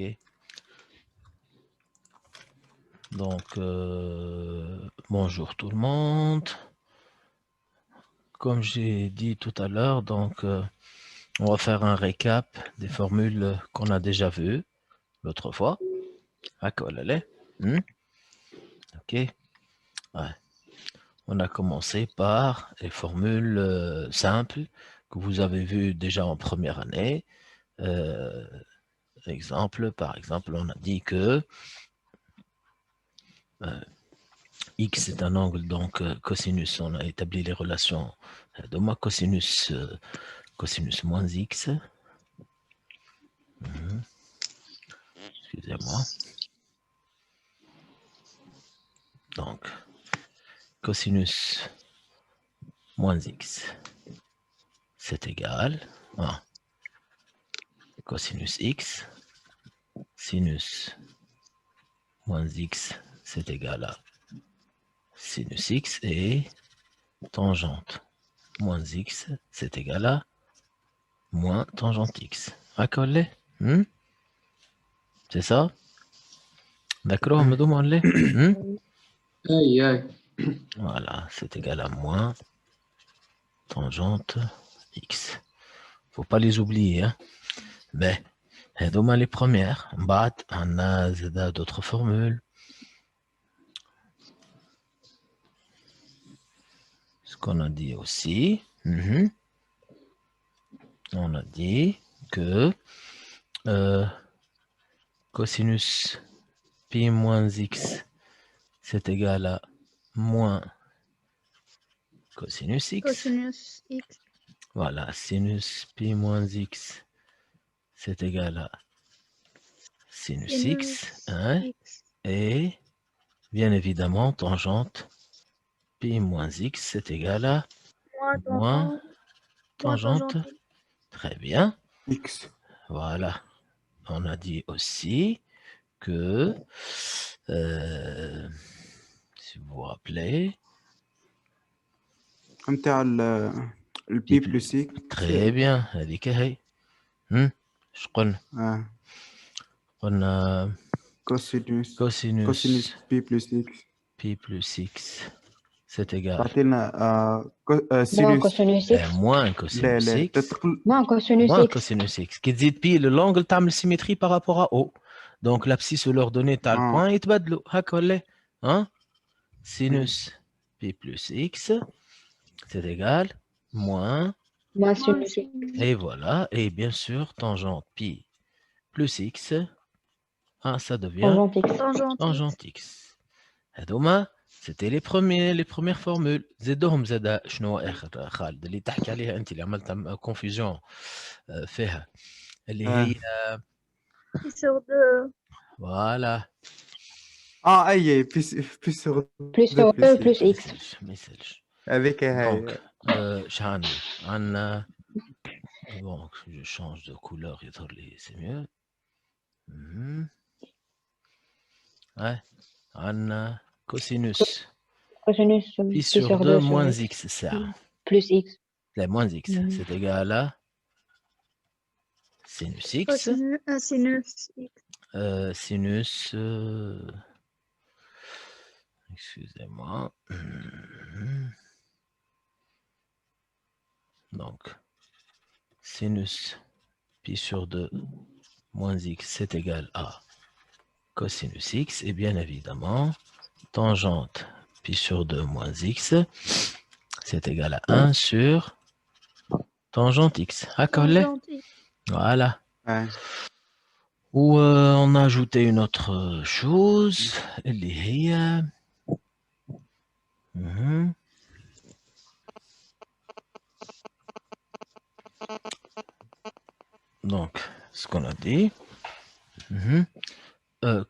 OK. Donc, bonjour tout le monde. Comme j'ai dit tout à l'heure, donc, on va faire un récap des formules qu'on a déjà vues l'autre fois. OK. Ouais. On a commencé par les formules simples que vous avez vues déjà en première année. Par exemple, on a dit que X est un angle, donc cosinus, on a établi les relations de moi, cosinus moins X. Excusez-moi. Donc, cosinus moins X, c'est égal à cosinus X, sinus moins X, c'est égal à sinus X, et tangente moins X, c'est égal à moins tangente X. Accolé? C'est ça? D'accord, me demandez? Aïe, aïe. Voilà, c'est égal à moins tangente X. Faut pas les oublier, hein. Mais, demain les premières. Bat, on a d'autres formules. Ce qu'on a dit aussi. On a dit que cosinus pi moins x, c'est égal à moins cosinus x. Cosinus x. Voilà, sinus pi moins x, c'est égal à sinus x, hein, X. et bien évidemment, tangente pi moins x, c'est égal à moins tangente. Très bien. X. Voilà. On a dit aussi que, si vous vous rappelez, Le P plus X. très bien. هذيك هي. ايش قلنا؟ قلنا Cosinus cosinus P plus X. pi plus x, c'est égal. بعطينا moins sinus cosinus x. moins cosinus لا x. Moins cosinus Moins x. cosinus x. Qui dit pi, l'angle تعمل symétrie par rapport à O. Donc l'abscisse l'ordonnée t'as le point يتبدلوا. هكا ولا؟ Hein? Sinus pi plus x, c'est égal moins. Moins sinus x. Et voilà. Et bien sûr, tangente pi plus x, ça devient Tangente x. tangente x. هذوما c'était les premières formules. زدهم زاد شنو اخر خالد اللي تحكي عليها انت اللي عملت كونفيوجن فيها اللي هي Pi sur 2. فوالا اي بي sur Plus sur 2 plus x. ما يسالش. هذيك هاي. دونك شحال عندنا دونك je change de couleur يظهر لي c'est mieux. Ouais, عندنا cosinus Cosinus pi sur 2 moins x ساعة. plus x. La moins x, c'est égal à sinus x. Sinus x. Sinus, excusez-moi. Donc, sinus pi sur 2 moins x, c'est égal à cosinus x. Et bien évidemment, tangente pi sur 2 moins x, c'est égal à 1 sur tangente x. Accolé? Voilà. Ouais. Ou on a ajouté une autre chose. Donc, ce qu'on a dit.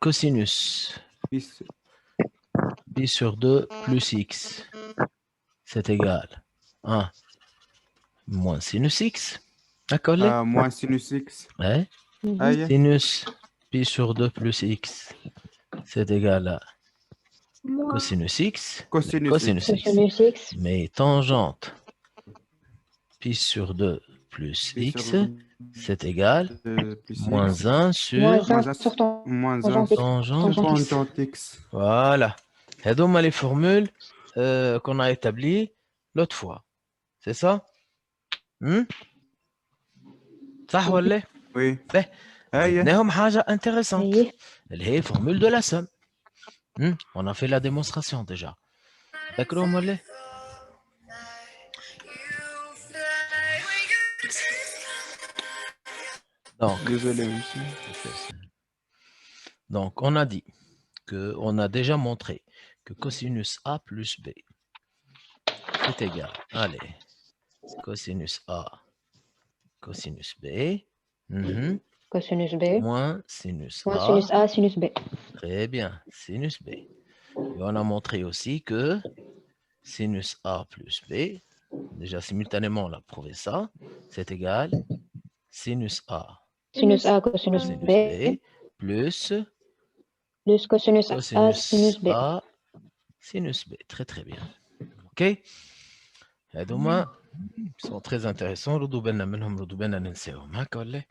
Cosinus pi sur 2 plus x, c'est égal à moins sinus x. D'accord? Moins sinus x. Ouais. Sinus pi sur 2 plus x, c'est égal à cosinus x. Cosinus x. Mais tangente pi sur 2 plus pi x, sur c'est égal plus moins x. 1 sur Moins 1 un sur moins 1 tangente x. tangente Tangente x. tangente x. Voilà. Et donc, les formules qu'on a établies l'autre fois. C'est ça? صح ولا لا؟ Oui. به هيا زدناهم حاجة intéressante ايه اللي هي formule de la somme. On a fait la démonstration déjà. D'accord ولا لا؟ Donc, désolé monsieur. donc, on a dit qu'on a déjà montré que cosinus A plus B c'est égal. Allez, cosinus A, cosinus B, cosinus B moins sinus moins A. sinus A sinus B. Très bien, sinus B. Et on a montré aussi que sinus A plus B, déjà simultanément on a prouvé ça, c'est égal sinus A Sinus A cosinus cosinus B B plus plus cosinus A cosinus sinus B. A sinus B. Très très bien. Ok. هذوما sont très intéressants. ردوا بالنا منهم ردوا بالنا ننساهم هكا ولا؟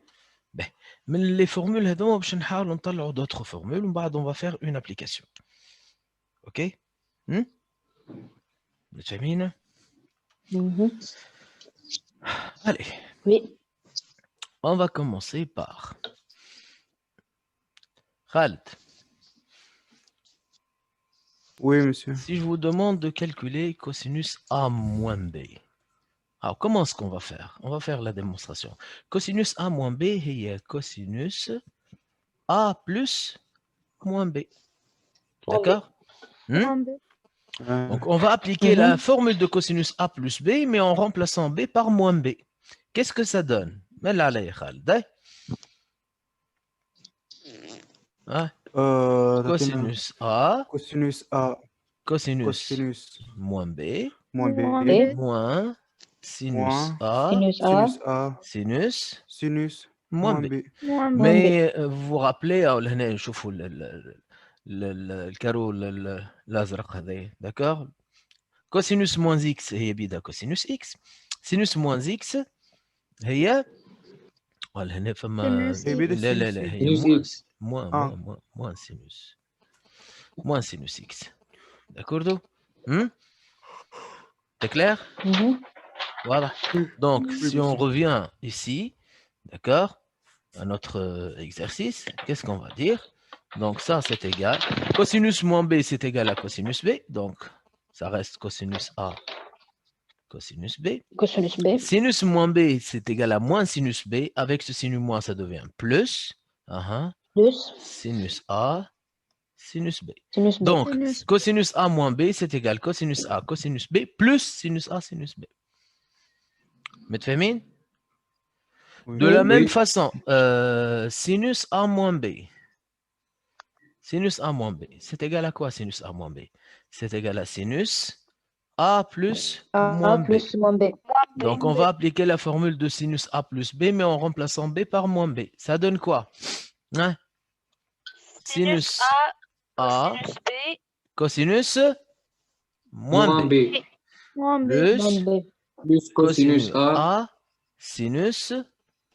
Ben, من les formules هذوما باش نحاولوا نطلعوا d'autres formules ومن بعد on va faire une application. Ok. متفاهمين؟ Mhm. Allez, Oui. on va commencer par Khaled. Oui monsieur. Si je vous demande de calculer cosinus A moins B, alors comment est-ce qu'on va faire? On va faire la démonstration. Cosinus A moins B est cosinus A plus moins B. D'accord? moins B. Donc on va appliquer la formule de cosinus A plus B, mais en remplaçant B par moins B. Qu'est-ce que ça donne? Khaled. Cosinus A, cosinus A cosinus cosinus moins B, moins B B. moins sinus moins A, Sinus A sinus A sinus sinus moins moins B. B. moins B. moins B. Mais vous vous rappelez, هنا نشوفوا الكارو الازرق هذا d'accord cosinus moins x هي بيدا cosinus x sinus moins x هي هنا فما Sinus هي بيدا لا لا sinus لا X. هي sinus moins Ah. moins sinus moins sinus x d'accord c'est clair? Mhm. Voilà. Donc, Oui, si on monsieur. revient ici, d'accord, à notre exercice, qu'est-ce qu'on va dire? Donc, ça, c'est égal. Cosinus moins B, c'est égal à cosinus B. Donc, ça reste cosinus A, cosinus B. Cosinus B Sinus moins B, c'est égal à moins sinus B. Avec ce sinus moins, ça devient plus. plus Sinus A, sinus B. sinus B. Donc, Sinus. cosinus A moins B, c'est égal cosinus A, cosinus B, plus sinus A, sinus B. متفاهمين؟ Oui. De la même Oui. façon, sinus A moins B. Sinus A moins B. C'est égal à quoi sinus A moins B? C'est égal à sinus A plus moins A B. plus moins B. Donc, on va appliquer la formule de sinus A plus B, mais en remplaçant B par moins B. Ça donne quoi? Hein? Sinus A cosinus moins Moins B. B. Moins B. Plus Moins B. Plus cosinus cosinus A. A sinus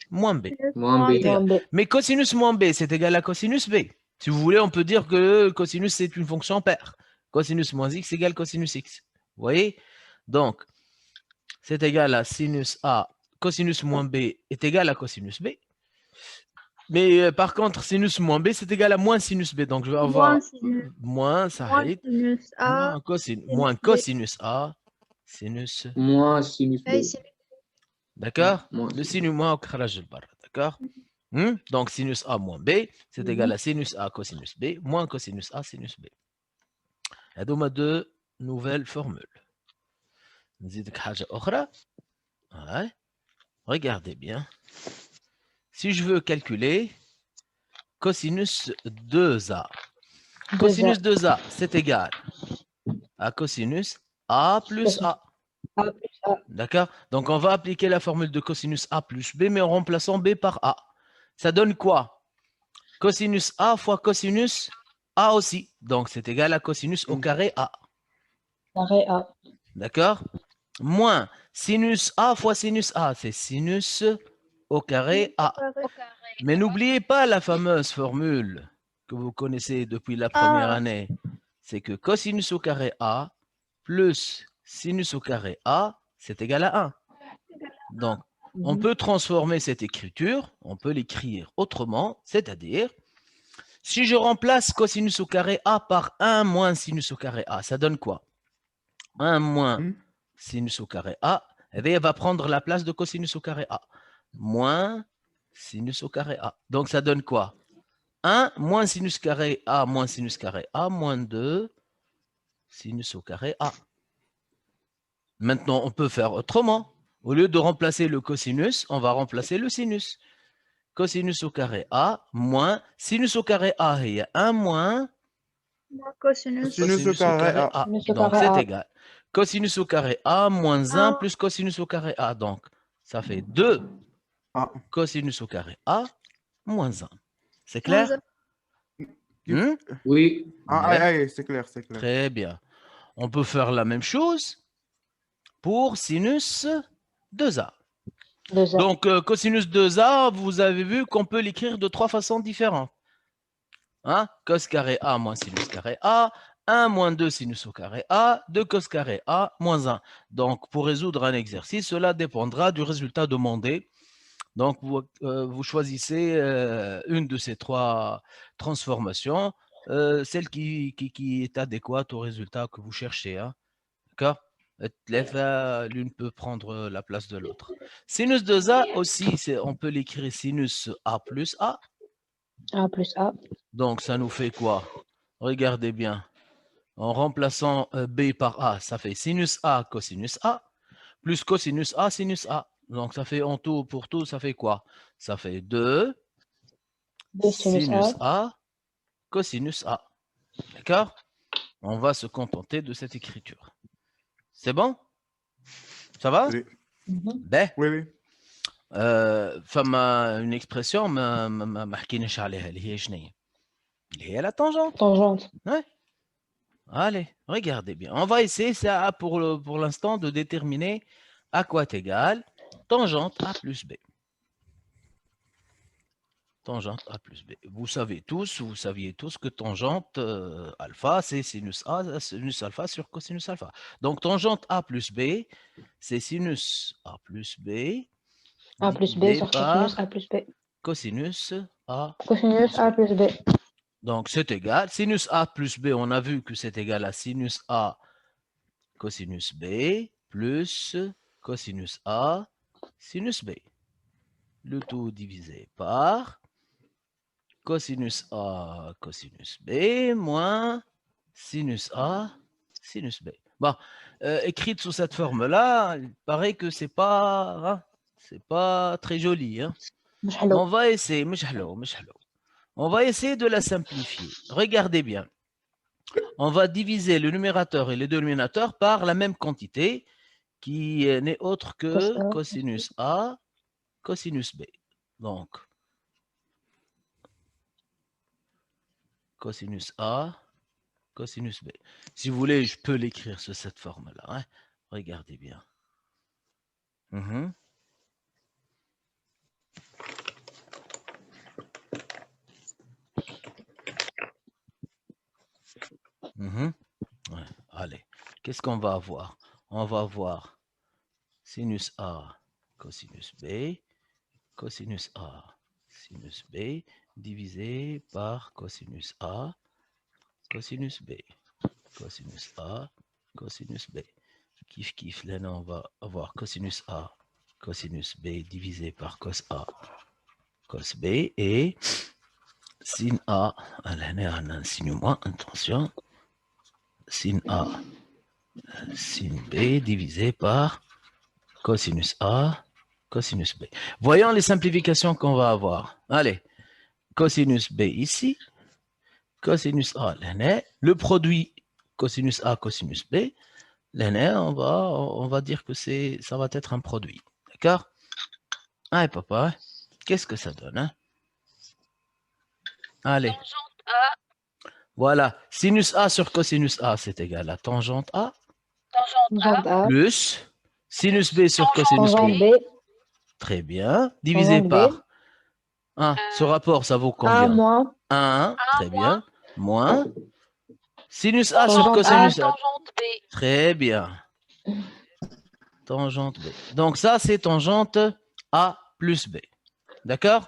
moins B. Moins B. Moins B. Mais cosinus moins B, c'est égal à cosinus B. Si vous voulez, on peut dire que cosinus, c'est une fonction paire. Cosinus moins x égale cosinus x. Vous voyez? Donc, c'est égal à sinus A. Cosinus moins B est égal à cosinus B. Mais par contre, sinus moins B, c'est égal à moins sinus B. Donc, je vais avoir Moins sinus. moins, ça Moins arrive, sinus A. moins B. cosinus A, sinus. Moins sinus B. A sinus. D'accord? Moins Le sinus. sinus moins au kharaj al-barra. D'accord? Donc, sinus A moins B, c'est égal à sinus A cosinus B, moins cosinus A sinus B. Il y a deux nouvelles formules. نزيدك حاجة أخرى. Ouais. Regardez bien. Si je veux calculer cosinus 2A. Cosinus 2A, c'est égal à cosinus A plus A. A plus A. D'accord? Donc, on va appliquer la formule de cosinus A plus B, mais en remplaçant B par A. Ça donne quoi? Cosinus A fois cosinus A aussi. Donc, c'est égal à cosinus au carré A. Carré A. D'accord? moins sinus A fois sinus A, c'est sinus au carré A. Mais n'oubliez pas la fameuse formule que vous connaissez depuis la première année. C'est que cosinus au carré A plus sinus au carré A, c'est égal à 1. Donc, on peut transformer cette écriture, on peut l'écrire autrement, c'est-à-dire, si je remplace cosinus au carré A par 1 moins sinus au carré A, ça donne quoi? 1 moins sinus au carré A, eh bien, elle va prendre la place de cosinus au carré A. Moins sinus au carré A. Donc, ça donne quoi? 1 moins sinus carré A moins sinus carré A moins 2 sinus au carré A. Maintenant, on peut faire autrement. Au lieu de remplacer le cosinus, on va remplacer le sinus. Cosinus au carré A moins sinus au carré A. Il y a 1 moins Cosinus. Sinus au carré A. A. Sinus au Donc, carré c'est A. égal. Cosinus au carré A moins 1 plus cosinus au carré A. Donc, ça fait 2 Ah. cosinus au carré A moins 1. C'est clair? Oui. C'est clair, c'est clair. Très bien. On peut faire la même chose pour sinus 2A. 2A. Donc, cosinus 2A, vous avez vu qu'on peut l'écrire de 3 façons différentes. Hein? Cos carré A moins sinus carré A, 1 moins 2 sinus au carré A, 2 cos carré A moins 1. Donc, pour résoudre un exercice, cela dépendra du résultat demandé. Donc, vous choisissez une de ces 3 transformations, celle qui est adéquate au résultat que vous cherchez. Hein? D'accord? L'une peut prendre la place de l'autre. Sinus 2A aussi, on peut l'écrire sinus A plus A. A plus A. Donc, ça nous fait quoi? Regardez bien. En remplaçant B par A, ça fait sinus A cosinus A, plus cosinus A sinus A. Donc, ça fait en tout, pour tout, ça fait quoi? Ça fait 2 sinus A cosinus A. D'accord? On va se contenter de cette écriture. C'est bon? Ça va? Oui. Ben. Oui, oui. فما une expression ما حكيناش عليها اللي هي شنو هي؟ اللي هي la tangente. Tangente. Ouais. Allez, regardez bien. On va essayer ça pour l'instant de déterminer à quoi est égal tangente A plus B. Tangente A plus B. Vous saviez tous que tangente alpha, c'est sinus alpha sur cosinus alpha. Donc, tangente A plus B, c'est sinus A plus B. A plus B sur cosinus A plus B. Cosinus A. Cosinus A plus B. Donc, c'est égal. Sinus A plus B, on a vu que c'est égal à sinus A cosinus B plus cosinus A sinus B. Le tout divisé par cosinus A cosinus B moins sinus A sinus B. Bon, écrite sous cette forme-là, il paraît que c'est pas très joli. Hein? On va essayer, on va essayer de la simplifier. Regardez bien. On va diviser le numérateur et le dénominateur par la même quantité qui n'est autre que cosinus A, cosinus B. Donc, cosinus A, cosinus B. Si vous voulez, je peux l'écrire sous cette forme-là. Hein? Regardez bien. Ouais, allez, qu'est-ce qu'on va avoir? On va avoir sinus A, cosinus B, cosinus A, sinus B, divisé par cosinus A, cosinus B, cosinus A, cosinus B. Kiff, kiff, là, on va avoir cosinus A, cosinus B, divisé par cos A, cos B, et sin A, là, on a un signe moins, attention, sin A, sin B, divisé par cosinus A, cosinus B. Voyons les simplifications qu'on va avoir. Allez, cosinus B ici, cosinus A, là, le produit cosinus A, cosinus B, là, on va dire que ça va être un produit. D'accord? Allez, papa, qu'est-ce que ça donne? Hein? Allez. Tangente A. Voilà, sinus A sur cosinus A, c'est égal à tangente A. Tangente A. Plus Sinus B sur cosinus Tangente B. B. Très bien. Divisé Tangente B. par 1. Ce rapport, ça vaut 1 combien? moins 1. Très bien. Moins. Sinus A sur tangente A. cosinus A. Tangente B. Très bien. Tangente B. Donc ça, c'est tangente A plus B. D'accord?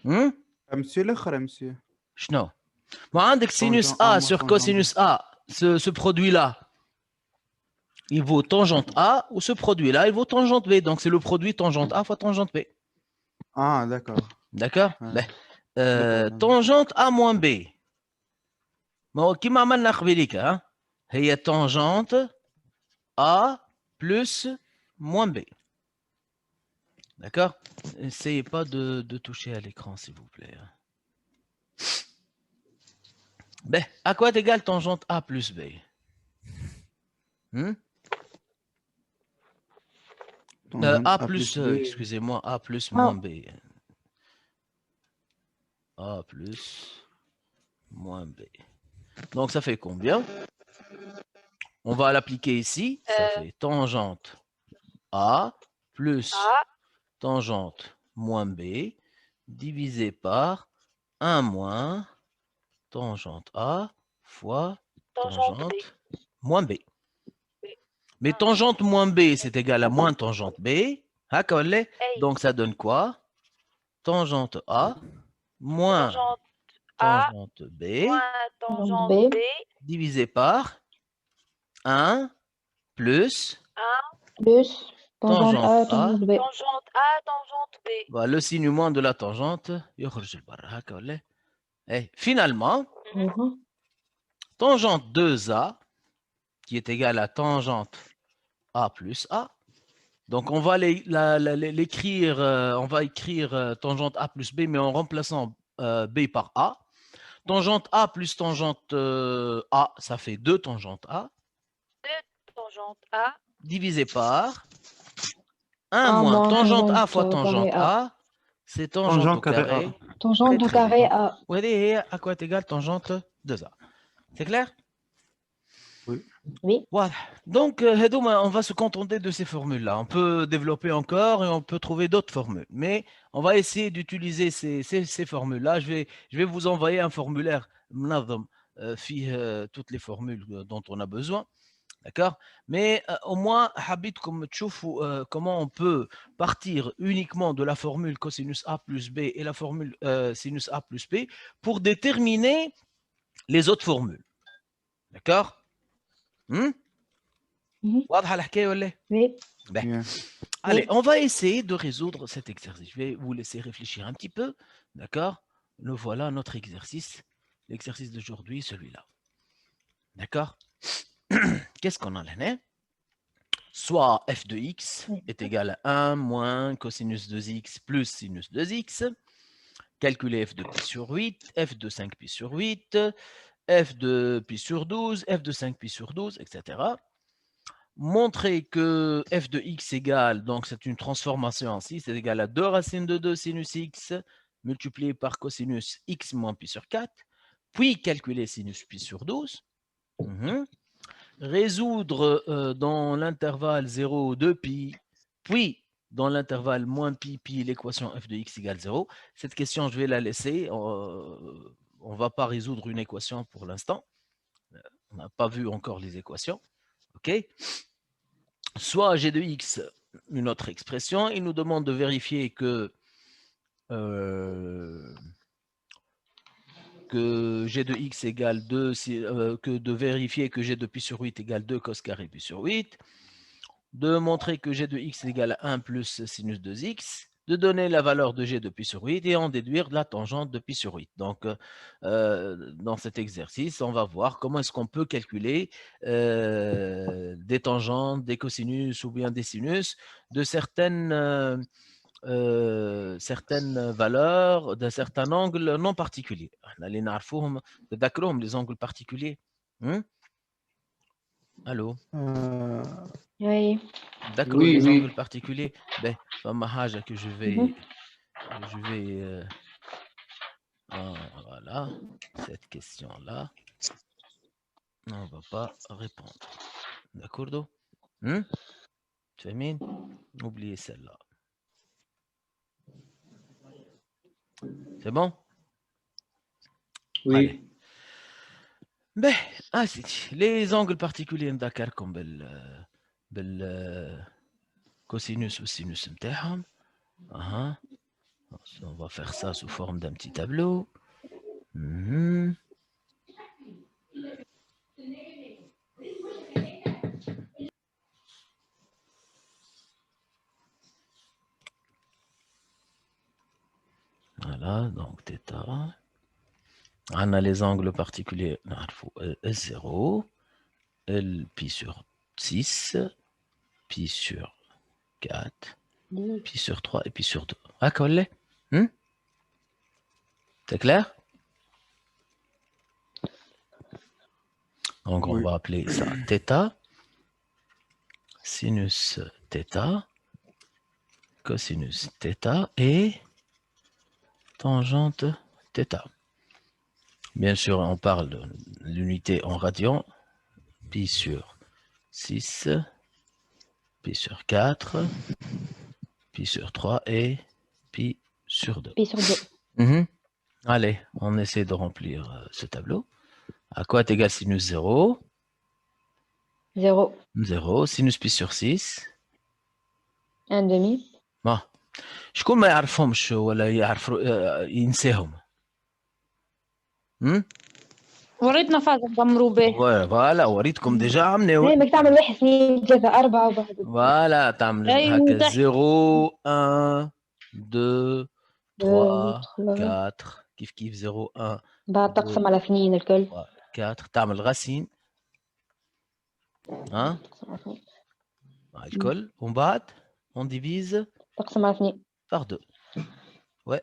monsieur الآخر monsieur. شنو؟ Moi, عندك sinus Tangent A A moins sur tangent cosinus A, ce produit-là, il vaut tangente A, ou ce produit-là, il vaut tangente B. Donc, c'est le produit tangente A fois tangente B. Ah, d'accord. D'accord? Ouais. Ben, D'accord. tangente A moins B. Bon, qui m'a mal نخبريك, hein? هي tangente A plus moins B. D'accord? Essayez pas de toucher à l'écran, s'il vous plaît. Ben, à quoi est égal tangente A plus B? Tangente A plus, B. excusez-moi, A plus moins B. A plus moins B. Donc, ça fait combien? On va l'appliquer ici. Ça fait tangente A plus tangente moins B divisé par 1 moins tangente A fois tangente moins B. Mais tangente moins B, c'est égal à moins tangente B. Donc, ça donne quoi? Tangente A moins tangente B tangente B. divisé par 1 plus Plus tangente A tangente A. tangente B. Tangente A, tangente B. Voilà, le signe moins de la tangente. Et finalement, tangente 2A, qui est égale à tangente A plus A. Donc, on va l'écrire, on va écrire tangente A plus B, mais en remplaçant B par A. Tangente A plus tangente A, ça fait 2 tangentes A. 2 tangente A. Divisé par 1 moins tangente A fois tangente A, c'est tangente au carré. Tangente au carré A. Oui, à quoi est égal tangente 2A. C'est clair? Oui. Voilà. Donc, on va se contenter de ces formules-là. On peut développer encore et on peut trouver d'autres formules. Mais on va essayer d'utiliser ces formules-là. Je vais vous envoyer un formulaire toutes les formules dont on a besoin. D'accord? Mais au moins, comment on peut partir uniquement de la formule cosinus A plus B et la formule sinus A plus B pour déterminer les autres formules. D'accord? واضحة الحكاية ولا إيه؟ Oui. Ben. Allez, on va essayer de résoudre cet exercice. Je vais vous laisser réfléchir un petit peu. D'accord? Nous voilà notre exercice. L'exercice d'aujourd'hui, celui-là. D'accord? Qu'est-ce qu'on en a? Soit f de x est égal à 1 moins cosinus 2x plus sinus 2x. Calculer f de pi sur 8, f de 5pi sur 8, f de pi sur 12, f de 5pi sur 12, etc. Montrer que f de x égale, donc c'est une transformation ainsi, c'est égal à 2 racines de 2 sinus x multiplié par cosinus x moins pi sur 4, puis calculer sinus pi sur 12. Résoudre dans l'intervalle 0, 2 pi, puis dans l'intervalle moins pi, pi, l'équation f de x égale 0. Cette question, je vais la laisser. On ne va pas résoudre une équation pour l'instant. On n'a pas vu encore les équations. OK? Soit g de x, une autre expression, il nous demande de vérifier que g de x égale 2, que de vérifier que g de pi sur 8 égale 2 cos carré pi sur 8, de montrer que g de x égale 1 plus sinus 2x, de donner la valeur de g de pi sur 8 et en déduire la tangente de pi sur 8. Donc, dans cet exercice, on va voir comment est-ce qu'on peut calculer des tangentes, des cosinus ou bien des sinus de certaines valeurs d'un certain angle non particulier. Les angles particuliers. Allô? Oui. D'accord, Oui, les oui. angles particuliers. Ben, que je vais voilà, cette question-là, on ne va pas répondre. D'accord? فاهمين؟ Oubliez celle-là. C'est bon? Oui. Allez. Ben, les angles particuliers comme le cosinus ou sinus متاعهم. On va faire ça sous forme d'un petit tableau. Voilà, donc θ. On a les angles particuliers. S0, L pi sur 6, pi sur 4, pi sur 3 et pi sur 2. Ah, collé? C'est clair? Donc, on va appeler ça θ, sinus θ, cosinus θ et tangente θ. Bien sûr, on parle de l'unité en radians, pi sur 6, pi sur 4, pi sur 3 et pi sur 2. Pi sur 2. Allez, on essaie de remplir ce tableau. À quoi est égal sinus 0? 0. 0. Sinus pi sur 6. 1 demi. Bon. شكون ما يعرفهمش ولا يعرف ينساهم؟ وريتنا فازة ضمروا به. فوالا وريتكم ديجا عملناو. هي بدك تعمل واحد اثنين ثلاثة أربعة وواحد. فوالا تعمل هكا 0 1 2 3 4 كيف 0 1 بعد تقسم على اثنين الكل. 4 تعمل غسين الكل ومن بعد on divise تقسم على اثنين par 2. Ouais.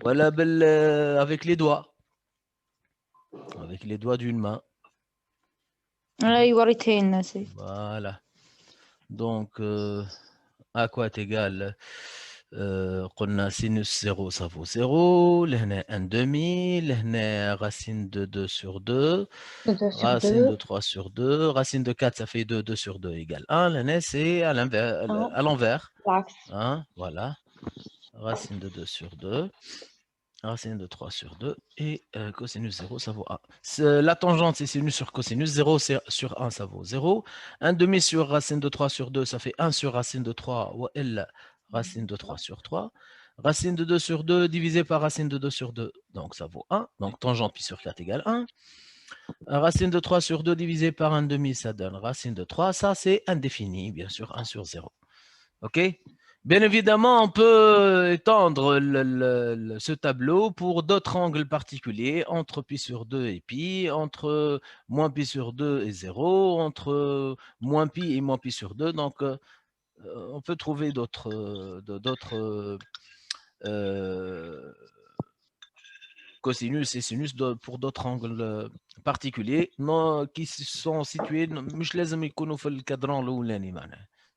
Voilà avec les doigts. Avec les doigts d'une main. Voilà. Donc, à quoi est égal قلنا sinus 0, ça vaut 0. لهنا 1 demi. لهنا racine de 2 sur 2. Racine de 3 sur 2. Racine de 4, ça fait 2. 2 sur 2 égale 1. Lهنا, c'est à l'envers. Hein, voilà. Racine de 2 sur 2. Racine de 3 sur 2 et cosinus 0, ça vaut 1. La tangente, c'est sinus sur cosinus. 0 sur 1, ça vaut 0. 1 demi sur racine de 3 sur 2, ça fait 1 sur racine de 3, ou L, racine de 3 sur 3. Racine de 2 sur 2 divisé par racine de 2 sur 2, donc ça vaut 1. Donc tangente pi sur 4 égale 1. Racine de 3 sur 2 divisé par 1 demi, ça donne racine de 3. Ça, c'est indéfini, bien sûr, 1 sur 0. OK? Bien évidemment, on peut étendre ce tableau pour d'autres angles particuliers, entre pi sur 2 et pi, entre moins pi sur 2 et 0, entre moins pi et moins pi sur 2. Donc, on peut trouver d'autres cosinus et sinus pour d'autres angles particuliers qui sont situés,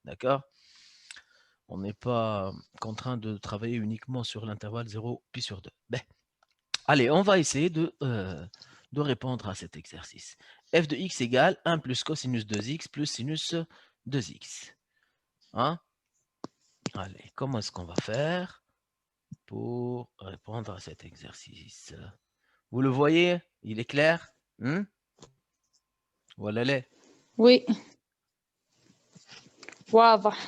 d'accord? On n'est pas contraint de travailler uniquement sur l'intervalle 0 pi sur 2. Ben. Allez, on va essayer de répondre à cet exercice. F de x égale 1 plus cosinus 2x plus sinus 2x. Hein? Allez, comment est-ce qu'on va faire pour répondre à cet exercice? Vous le voyez? Il est clair? Voilà les. Oui. واضح.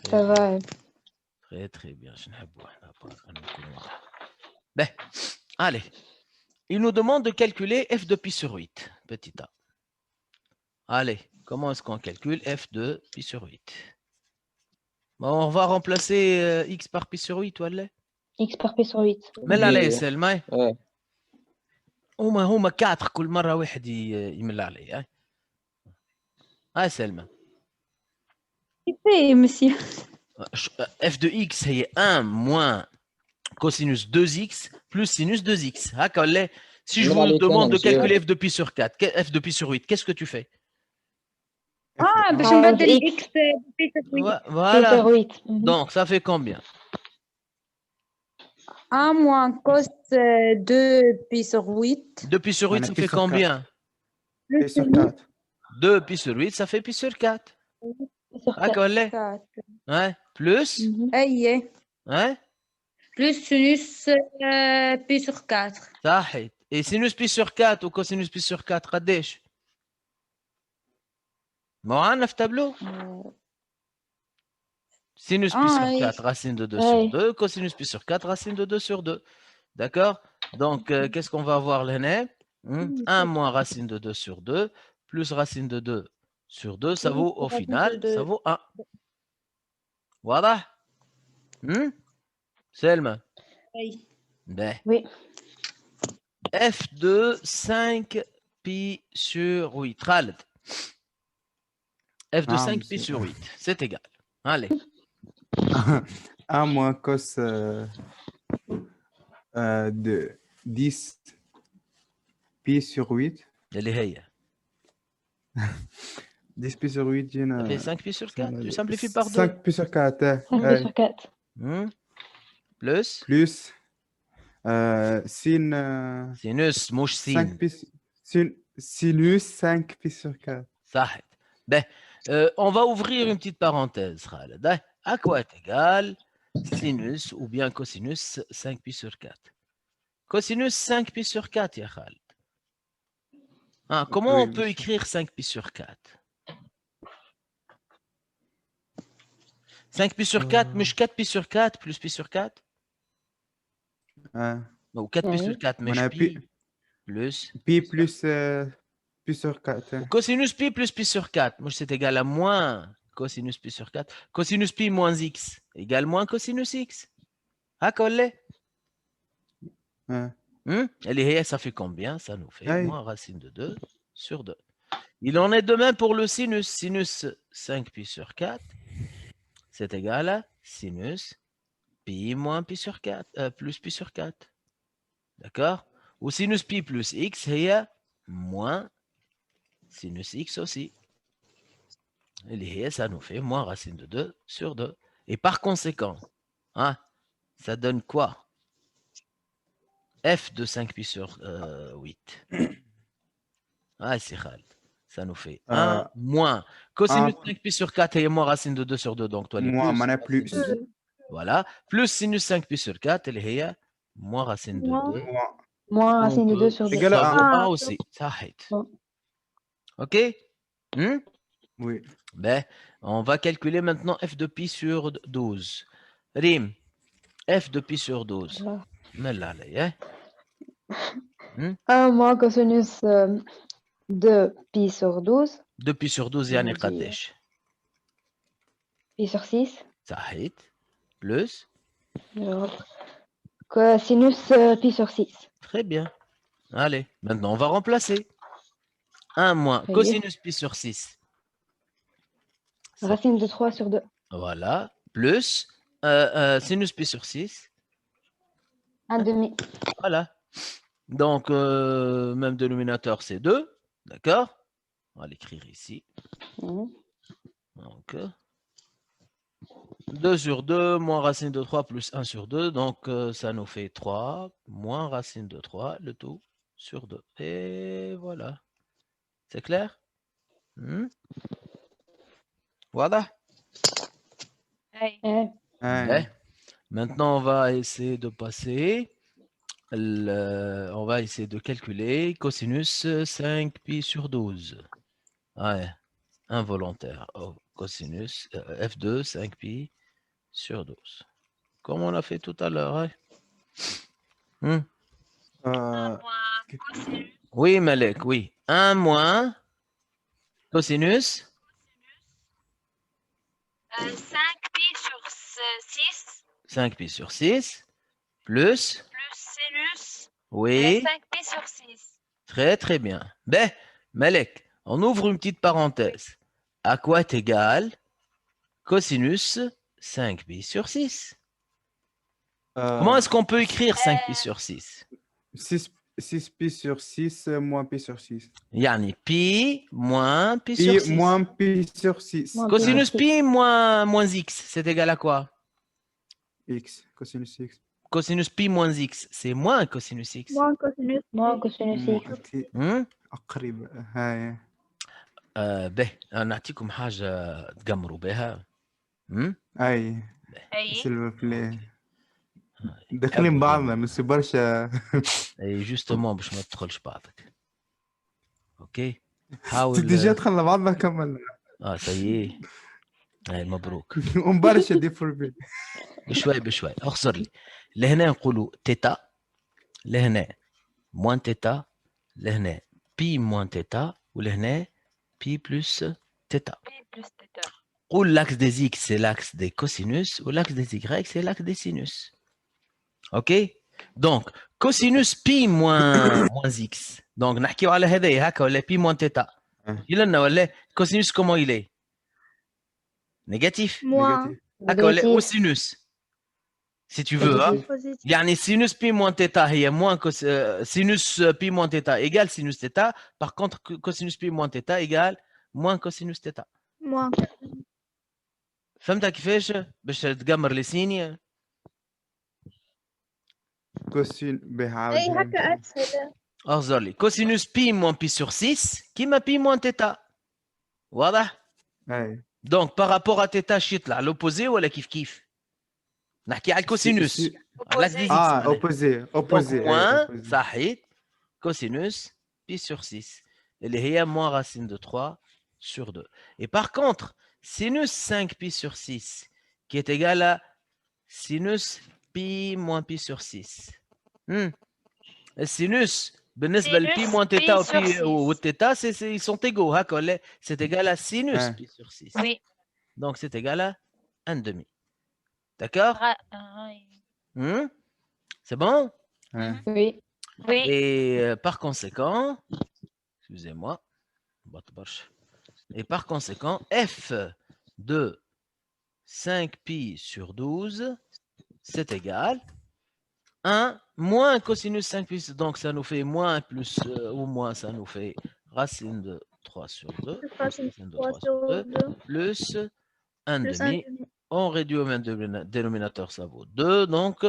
Ça va. Très très bien. Ben, allez. Il nous demande de calculer f de pi sur 8, petit a. Allez, comment est-ce qu'on calcule f de pi sur 8? Bon, on va remplacer x par pi sur 8, ou x par pi sur 8. Mais là, les Selma. هما 4 كل مرة واحد يمل عليه. ها سلمى. Oui, monsieur. f de x c'est 1 moins cosinus 2x plus sinus 2x. Si je vous demande de calculer f de pi sur 4, f de pi sur 8, qu'est-ce que tu fais? باش نبدل x pi sur 8. Voilà. Donc, ça fait combien? 1 moins cos 2 pi sur 8. 2 pi sur 8, ça fait combien? Pi sur 4. 2 pi sur 8, ça fait pi sur 4. Pi sur Ah, 4. collé. Ouais. Plus. أي Ouais. plus sinus pi sur 4. صحيت. Et sinus pi sur 4 ou cosinus pi sur 4 قديش؟ ما عندنا في tableau. Sinus pi sur oui. 4, racine de 2 Ouais. sur 2. Cosinus pi sur 4, racine de 2 sur 2. D'accord? Donc, qu'est-ce qu'on va avoir là? 1 moins racine de 2 sur 2, plus racine de 2 sur 2, ça vaut au final, ça vaut 1. Voilà. Selma. Oui. Ben. Oui. F de 5 pi sur 8. Khaled. F de 5 pi sur 8. C'est égal. Allez. 1 moins cos de 10 pi sur 8. اللي هي 10 pi sur 8, Ça fait 5 pi sur 4. Tu simplifies par 2. 5 pi sur 4. 5 pi sur 4. Plus. Plus sin. Sinus, mouche 5 sin. sinus 5 pi sur 4. صحت. Ben, on va ouvrir une petite parenthèse, Khaled. À quoi est égal sinus ou bien cosinus 5 pi sur 4? Cosinus 5 pi sur 4, ya Khaled. Ah, comment Oui, on peut écrire 5 pi sur 4? 5 pi sur 4, mais 4 pi sur 4 plus pi sur 4? Ou 4 pi sur 4, mais pi plus. Pi plus pi sur 4. Cosinus pi plus pi sur 4. Moi, c'est égal à moins cosinus pi sur 4. Cosinus pi moins x égale moins cosinus x. Ah, collé. Et ça fait combien? Ça nous fait moins racine de 2 sur 2. Il en est de même pour le sinus. Sinus 5 pi sur 4, c'est égal à sinus pi moins pi sur 4, plus pi sur 4. D'accord? Ou sinus pi plus x, il y a moins sinus x aussi. Et ça nous fait moins racine de 2 sur 2. Et par conséquent, ça donne quoi? F de 5 pi sur 8. C'est Khaled. Ça nous fait 1 moins cosinus 5 pi sur 4 et moins racine de 2 sur 2. Donc, toi, les plus. Voilà. Plus sinus 5 pi sur 4, elle est moins racine de 2. Moins racine de 2 sur 2. Égal à 1 aussi. OK? Oui. Ben, on va calculer maintenant f de pi sur 12. Rim, f de pi sur 12. Mets-la là, 1 moins cosinus de pi sur 12. 2 pi sur 12 يعني قديش؟ Pi sur 6. صحيت. Plus. Cosinus pi sur 6. Très bien. Allez, maintenant on va remplacer. 1 moins cosinus pi sur 6. Racine de 3 sur 2. Voilà. Plus sinus pi sur 6. 1 demi. Voilà. Donc, même dénominateur, c'est 2. D'accord? On va l'écrire ici. Donc, 2 sur 2, moins racine de 3 plus 1 sur 2. Donc, ça nous fait 3, moins racine de 3, le tout sur 2. Et voilà. C'est clair? Voilà. Maintenant, on va essayer de passer. On va essayer de calculer cosinus 5 pi sur 12. Involontaire. Cosinus F2 5 pi sur 12. Comme on a fait tout à l'heure. Oui, Malek, oui. 1 moins cosinus 5 pi sur 6. 5 pi sur 6 plus Sinus. Oui. 5 pi sur 6. Très, très bien. Ben, Malek, on ouvre une petite parenthèse. À quoi est égal cosinus 5 pi sur 6? Comment est-ce qu'on peut écrire 5 pi sur 6? 6 pi sur 6 moins pi sur 6. Yani pi moins pi sur 6. Pi moins pi sur 6. Cosinus pi moins x, c'est égal à quoi? X, cosinus x. Cosinus pi moins x, c'est moins cosinus x. Moins cosinus. Moins cosinus x. أقرب. به نعطيكم حاجة تقمروا بها. اي أي سيلفبلاي داخلين بعضنا بس برشا. اي جوستومون باش ما تدخلش بعضك. اوكي حاول. ديجا دخلنا بعضنا كملنا. سيي. اي مبروك. ومبرشا دي فوربي. بشوي بشوي اخسر لي. لهنا نقولوا تيتا، لهنا موان تيتا، لهنا بي موان تيتا، ولهنا بي بلس تيتا. بي بلس تيتا. قول l'axe des x c'est l'axe des cosinus ou l'axe des y c'est l'axe des sinus. Ok. Donc cosinus pi moins x. Donc نحكيو على هذايا هكا ولا pi moins تيتا. يلنا ولا cosinus comment il est négatif. Moins. هكا ولا Négatif. au sinus si tu veux. Hein. Positif. يعني sinus pi moins θ هي moins sinus pi moins θ égale sinus θ. Par contre cosinus pi moins θ égale moins cosinus θ. Moins. فهمت كيفاش باش تقمر لي سيني؟ كوسين بها أي هكا أسهل. اخزر لي cosinus pi moins pi sur 6 كيما pi moins θ. واضح؟ اي Donc par rapport à θ شي يطلع l'opposé ولا كيف كيف؟ نحكي على الكوسينوس. على l'axe des x. اوبوزي Donc اوبوزي moins صحيت cosinus pi sur 6 اللي هي moins racine de 3 sur 2. Et par contre sinus 5 pi sur 6 qui est égal à sinus pi moins pi sur 6. السينوس بالنسبة لبي moins θ و θ ils sont égaux. C'est égal à sinus pi sur 6. Oui. Donc c'est égal à 1 demi. D'accord? C'est bon? Oui. Oui. Et par conséquent, excusez-moi, et par conséquent, f de 5pi sur 12, c'est égal 1 moins cosinus 5pi, donc ça nous fait moins plus ou moins, ça nous fait racine de 3 sur 2, Racine de 3 sur 2. plus 1 Plus demi. 1 demi. On réduit au même dénominateur, ça vaut 2, donc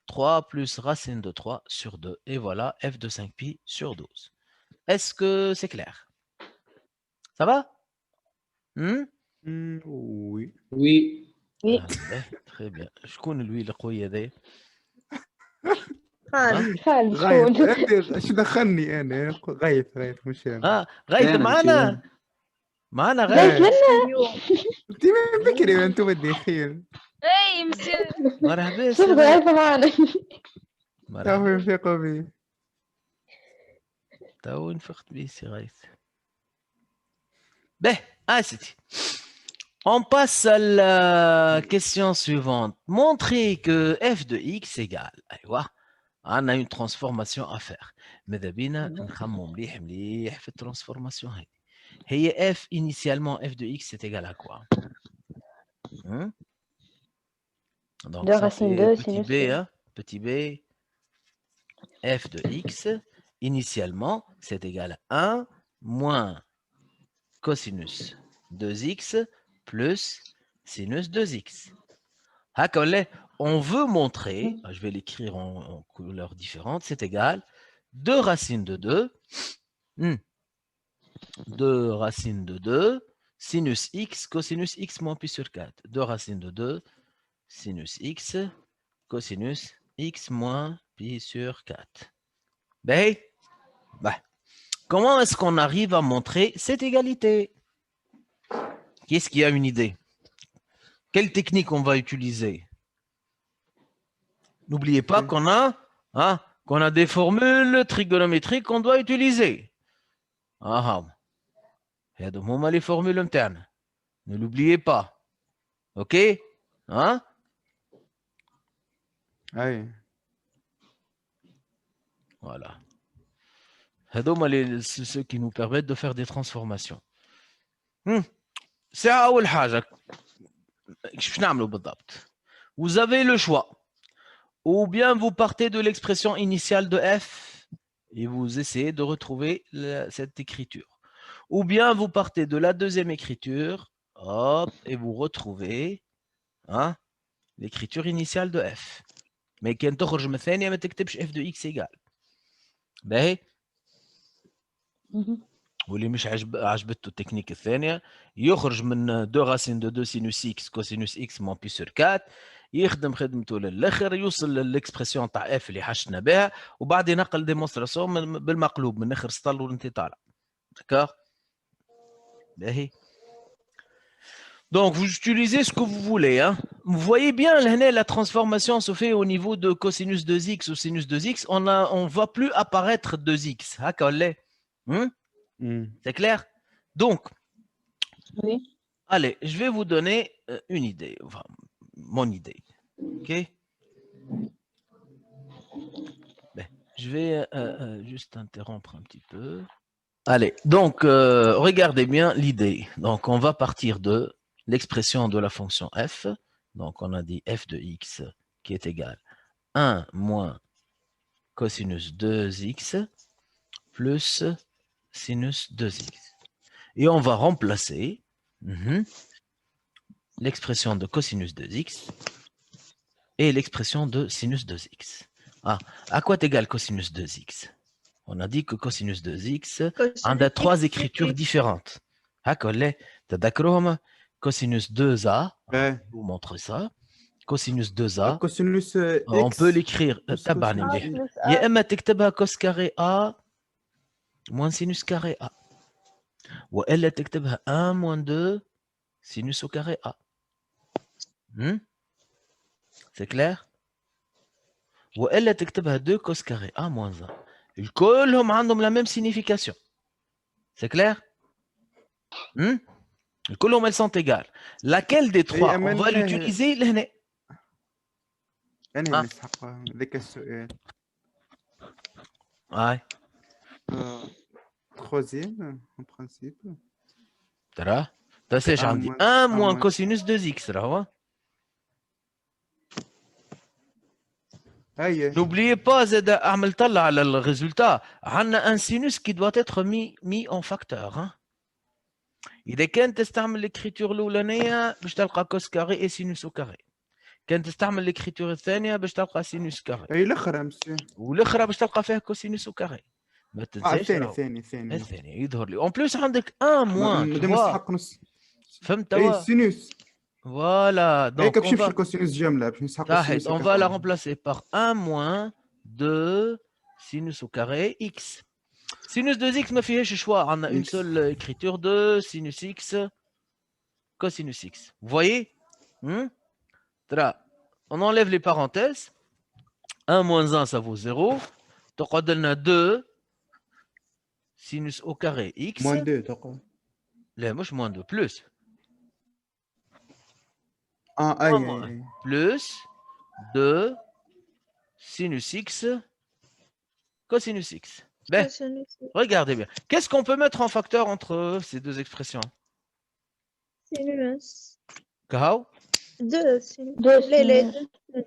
3 plus racine de 3 sur 2. Et voilà, f de 5pi sur 12. Est-ce que c'est clair? Ça va? Oui. Oui. Oui. Très bien. شكون lui القوي هذا؟ خالد. خالد غايب شكون؟ انت شو دخلني انا غايب مش انا. غايب أنا معنا. معنا غايب غايب. منا. اليوم. انت من بكري انتم الدخيل. أي مسيو. مرحبا شوف غايبة معنا. مرحبا. ينفقوا بي. تو نفخت بيه سي غايث. به سيدي. On passe à la question suivante. Montrez que f de x égale. On a une transformation à faire. ماذا بينا نخمم مليح مليح في الترانسفورماسيون هذه. هي f initialement f de x c'est égal à quoi? Donc 2 ça racine fait 2 petit sinus b, hein, petit b, f de x initialement c'est égal à 1 moins cosinus 2x plus sinus 2x. On veut montrer, je vais l'écrire en couleurs différentes, c'est égal 2 racines de 2, 2 racines de 2, sinus x, cosinus x moins pi sur 4. 2 racines de 2, sinus x, cosinus x moins pi sur 4. Ben, comment est-ce qu'on arrive à montrer cette égalité? Qui est-ce qui a une idée? Quelle technique on va utiliser? N'oubliez pas qu'on a des formules trigonométriques qu'on doit utiliser. Les formules internes. Ne l'oubliez pas. OK? Voilà. C'est ceux qui nous permettent de faire des transformations. C'est أول حاجة. Vous avez le choix. Ou bien vous partez de l'expression initiale de f et vous essayez de retrouver cette écriture. Ou bien vous partez de la deuxième écriture et vous retrouvez l'écriture initiale de f. Mais كان تخرج من الثانية ما تكتبش f de x égale. واللي مش عجبته التكنيك الثانيه يخرج من 2 راسين دو 2 سينوس اكس كوسينوس اكس مون بي سور 4 يخدم خدمته للاخر يوصل للاكسبرسيون تاع اف اللي حشنا بها وبعد ينقل ديمونستراسيون بالمقلوب من اخر سطل وانت طالع داكوغ باهي. Donc, vous utilisez ce que vous voulez. Hein. Vous voyez bien, la transformation se fait au niveau de cosinus 2x ou sinus 2x. On ne va plus apparaître 2x. C'est clair? Donc, Oui. allez, je vais vous donner une idée. Enfin, mon idée. OK? Ben, je vais juste interrompre un petit peu. Allez, donc, regardez bien l'idée. Donc, on va partir de l'expression de la fonction f. Donc, on a dit f de x qui est égal à 1 moins cosinus 2x plus sinus 2x. Et on va remplacer l'expression de cosinus 2x et l'expression de sinus 2x. Ah, à quoi est égal cosinus 2x? On a dit que cosinus 2x a 3 écritures différentes. Cosinus 2a, je vous montre ça. Cosinus 2a, cosinus on peut l'écrire. Il y a un cos carré a moins sinus carré a. Ou elle est 1 moins 2 sinus au carré a. C'est clair? Ou elle est 2 cos carré a moins 1. كلهم عندهم la même signification. C'est clair? كلهم elles sont égales. Laquelle des trois on va l'utiliser لهنا؟ أنا نسحق ذاك السؤال. Ouais. Troisième, en principe. ترى بس ايش عندي 1 moins cosinus 2x راهو. N'oubliez pas زاد اعمل طلع على الريزولتا عندنا un sinus qui doit être mis en facteur. إذا كان تستعمل l'écriture الأولانية باش تلقى cos carré et sinus au carré. كان تستعمل l'écriture الثانية باش تلقى sinus carré. أي الأخرى مسيو. والأخرى باش تلقى فيها cosinus au carré. ما تنساش. الثاني يظهر لي. En plus عندك 1 moins. نسحق نص. فهمت أي توا؟ sinus. Voilà. Donc on va la remplacer par 1 moins 2 sinus au carré x. Sinus 2x ما فيهاش choix. On a une seule écriture de sinus x cosinus x. Vous voyez? On enlève les parenthèses. 1 moins 1 ça vaut 0. Donc on donne 2 sinus au carré x. Moins 2. Là, moi je moins 2 plus. Plus 2 sinus x cosinus x. Ben, regardez bien. Qu'est-ce qu'on peut mettre en facteur entre ces deux expressions? Sinus. Kao? 2 sinus.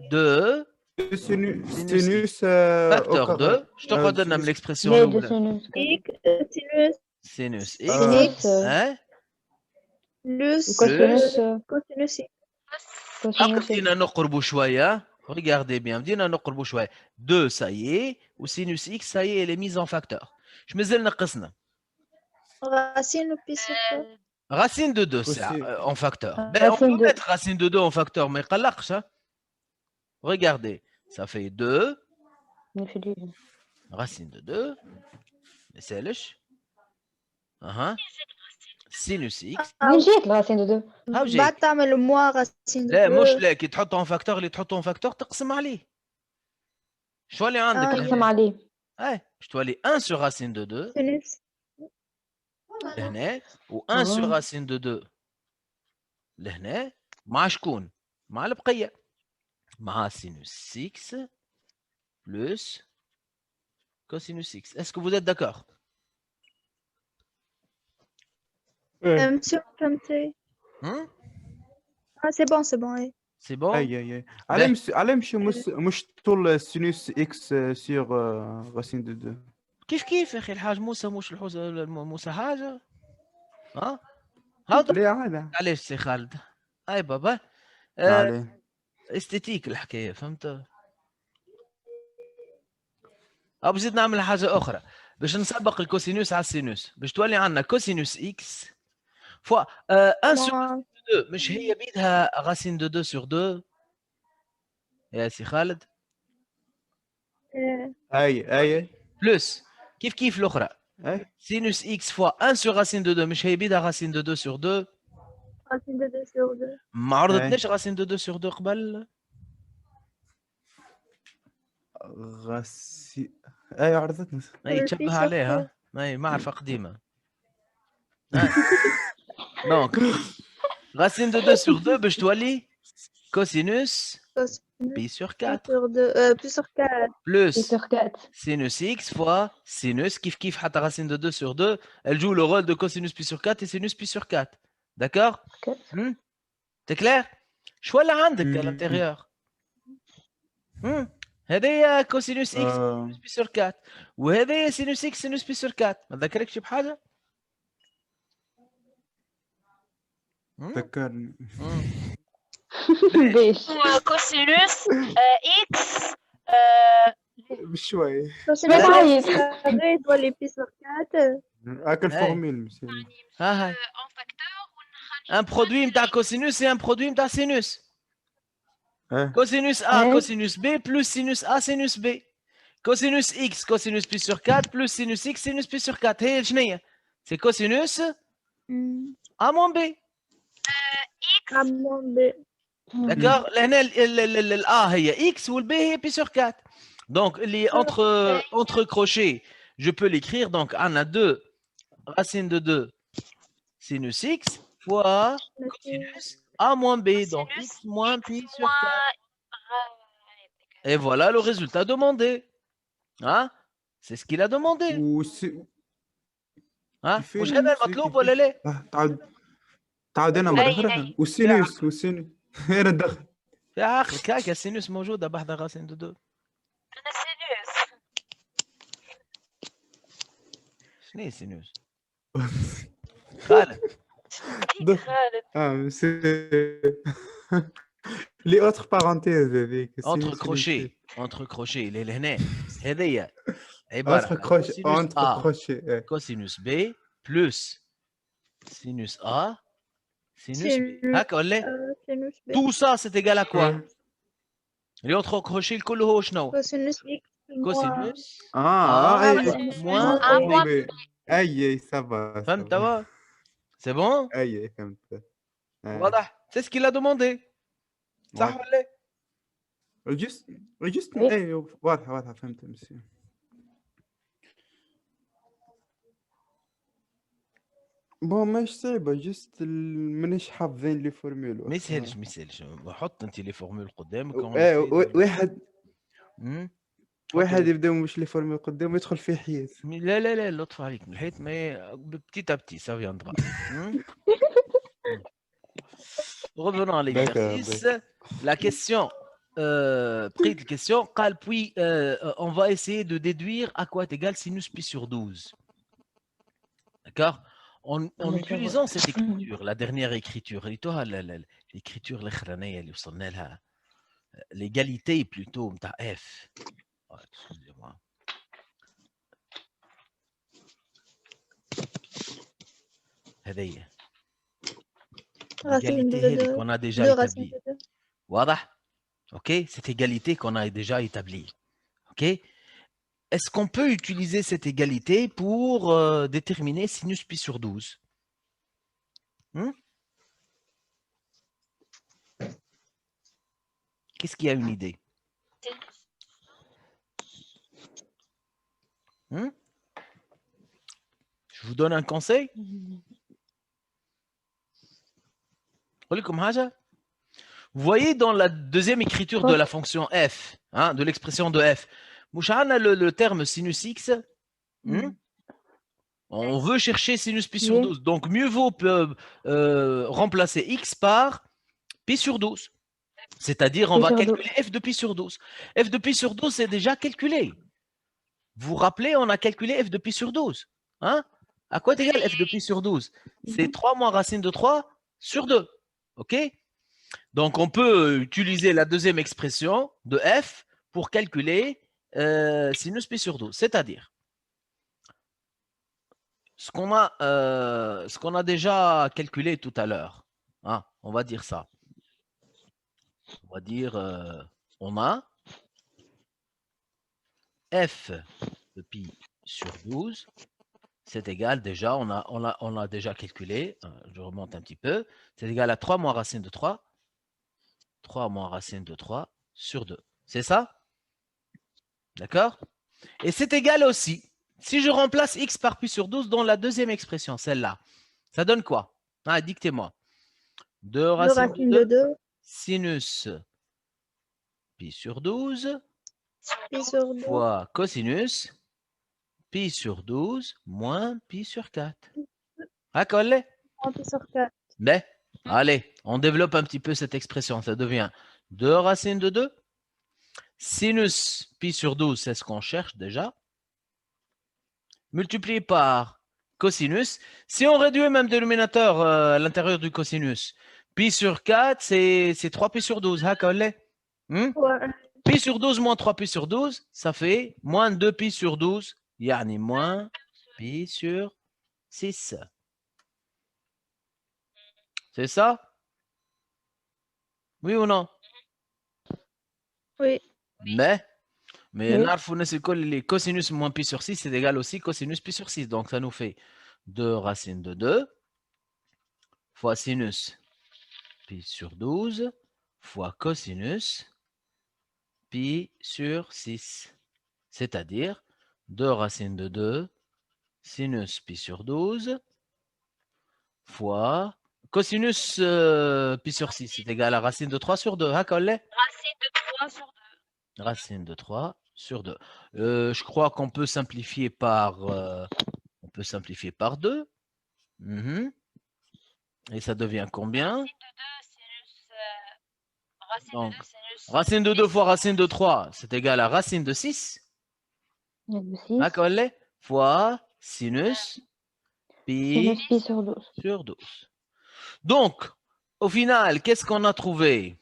2 sinus facteur 2. Je te redonne l'expression. Sinus x. Hein? Plus cosinus x. بدينا نقربوا شويه. Regardez bien, بدينا نقربوا شويه. 2 ça y est, ou sinus x ça y est, elle est mise en facteur. Je مازال نقصنا. Racine de 2 c'est en facteur. Ben, on peut mettre racine de 2 en facteur, mais قلقش. Regardez, ça fait 2. Racine de 2. Mais c'est ليش؟ sinus x. وين جات الراسين دو دو؟ بعد تعمل موا راسين دو لا مش لا كي تحطه en facteur اللي تحطه en facteur تقسم عليه. شو اللي عندك؟ تقسم عليه. باش تولي 1 sur racine de 2 لهنا و 1 sur racine de 2 لهنا مع شكون؟ مع البقية. مع sinus x plus cosinus x. Est-ce que vous êtes d'accord? Monsieur, c'est bon, c'est bon. C'est bon? على مش طول sinus x sur racine de 2. كيف يا اخي الحاج موسى مش موسى حاجه هذا ليه عادة علاش سي خالد اي بابا استيتيك الحكايه فهمت. بزيد نعمل حاجه اخرى. باش نسبق الكوسينوس على السينوس باش تولي عندنا كوسينوس اكس فوا 1 sur moins 2 مش هي بيدها racine de 2 sur 2 يا سي خالد اي بلس كيف الاخرى اي سينوس اكس فوا 1 sur racine de 2 مش هي بيدها racine de 2 sur 2 racine de 2 sur 2. ما عرضتناش racine de 2 sur 2 قبل غسي اي عرضتنا اي في تشبه عليها اي معرفه قديمه دونك racine de 2 sur 2 باش تولي cosinus Cosinus pi sur 4 sur 2, plus sur 4. plus Pi sur 4. sinus x fois sinus كيف حتى racine de 2 sur 2 elle joue le rôle de cosinus pi sur 4 et sinus pi sur 4 d'accord Ok. c'est clair شو اللي عندك à l'intérieur هذه cosinus x sinus pi sur 4 وهذه sinus x sinus pi sur 4 ما ذكركش بحاجه ذكرني باش Cosinus X بشوي Cosinus تعيط. carré doit les pi sur 4. اكل فورميل مسيو ها هاي en facteur un produit نتاع cosinus et un produit نتاع sinus اه cosinus A Ouais. cosinus B plus sinus A sinus B cosinus X cosinus pi sur 4 plus sinus X sinus pi sur 4 هي شنو هي c'est cosinus A moins B À moins B. d'accord لهنا ال A هي X وال B هي pi sur 4 donc les entre crochets je peux l'écrire donc on a 2 racine de 2 sinus X fois cosinus A moins B donc X moins pi sur 4 et voilà le résultat demandé hein c'est ce qu'il a demandé ها كيفين مش هذا المطلوب ولا لا؟ تعود انا مره اخرى والسينوس انا الدخل في عقلك هكا السينوس موجوده بحذا غاسين دودو أنا سينوس شنو هي سينوس؟ خالد خالد لي اوتر بارونتيز هذيك entre crochets اللي لهنا هذيا اوتر كروشي كوسينوس B plus sinus A sinus B هكا ولا Sinus B. tout ça c'est égal à quoi les autres crochets الكل هو شنو Cosinus X moins cosinus moins اي سافا فهمت توا c'est bon اي فهمت واضح c'est ce qu'il a demandé صح ولا جست اي واضحه فهمت مسيو بون ماهيش صعيبة جست مانيش حافظين لي فورميل ما يسهلش حط انت لي فورمول قدامك واحد يبدا مش لي فورميل قدامه يدخل في حياة لا لطف عليك من الحيط mais petit à petit ça viendra revenons à l'exercice la question prise de question قال puis on va essayer de déduire à quoi est égal sinus pi sur 12 d'accord en utilisant cette écriture, la dernière écriture, l'écriture l'égalité plutôt, F. Oh, excusez-moi. L'égalité qu'on a déjà établie. Voilà. Ok, cette égalité qu'on a déjà établie. Ok. Est-ce qu'on peut utiliser cette égalité pour déterminer sinus pi sur 12 Qu'est-ce qui a une idée Je vous donne un conseil. Vous voyez dans la deuxième écriture de la fonction f, de l'expression de f, le terme sinus x, on veut chercher sinus pi sur 12. Donc, mieux vaut remplacer x par pi sur 12. C'est-à-dire, on va calculer f de pi sur 12. F de pi sur 12, c'est déjà calculé. Vous vous rappelez, on a calculé f de pi sur 12. À quoi est égal f de pi sur 12? C'est 3 moins racine de 3 sur 2. OK? Donc, on peut utiliser la deuxième expression de f pour calculer sinus pi sur 12. C'est-à-dire, ce qu'on a déjà calculé tout à l'heure. Hein, on va dire ça. On va dire, on a f de pi sur 12, c'est égal déjà, on a déjà calculé, je remonte un petit peu, c'est égal à 3 moins racine de 3, 3 moins racine de 3 sur 2. C'est ça? D'accord? Et c'est égal aussi, si je remplace x par pi sur 12 dans la deuxième expression, celle-là, ça donne quoi? Ah, dictez-moi. 2 2 racines racines de de 2 2, sinus pi sur 12 pi sur 2, fois cosinus pi sur 12 moins pi sur 4. Ah, collé? 3 pi sur 4. Mais, allez, on développe un petit peu cette expression. Ça devient 2 racines de 2. Sinus pi sur 12, c'est ce qu'on cherche déjà. Multiplié par cosinus. Si on réduit même dénominateur à l'intérieur du cosinus, pi sur 4, c'est 3 pi sur 12. Ah, collé? Ouais. Pi sur 12 moins 3 pi sur 12, ça fait moins 2 pi sur 12. Yani moins pi sur 6. C'est ça? Oui ou non? Oui. Mais Oui. les cosinus moins pi sur 6, c'est égal aussi cosinus pi sur 6. Donc, ça nous fait 2 racines de 2 fois sinus pi sur 12 fois cosinus pi sur 6. C'est-à-dire 2 racines de 2 sinus pi sur 12 fois cosinus pi sur 6. C'est égal à racine de 3 sur 2. Hein, collé? Racine de 3 sur 2. Racine de 3 sur 2. Je crois qu'on peut simplifier par 2. Et ça devient combien? Donc, racine de 2 fois racine de 3, c'est égal à racine de 6. De 6. Ah, collé? Fois sinus pi Sinus pi sur 12. sur 12. Donc, au final, qu'est-ce qu'on a trouvé?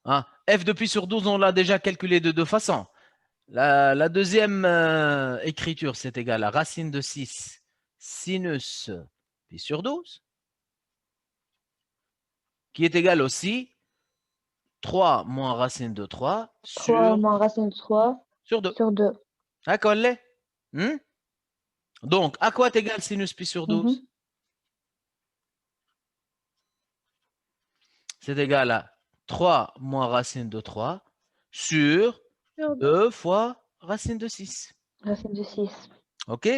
Hein, f de pi sur 12, on l'a déjà calculé de deux façons. La deuxième écriture, c'est égal à racine de 6 sinus pi sur 12, qui est égal aussi 3 moins racine de 3 3 moins racine de 3 sur 2. sur 2. D'accord, les? Donc, à quoi est égal sinus pi sur 12? C'est égal à 3 moins racine de 3 sur 2 fois racine de 6. Racine de 6. OK?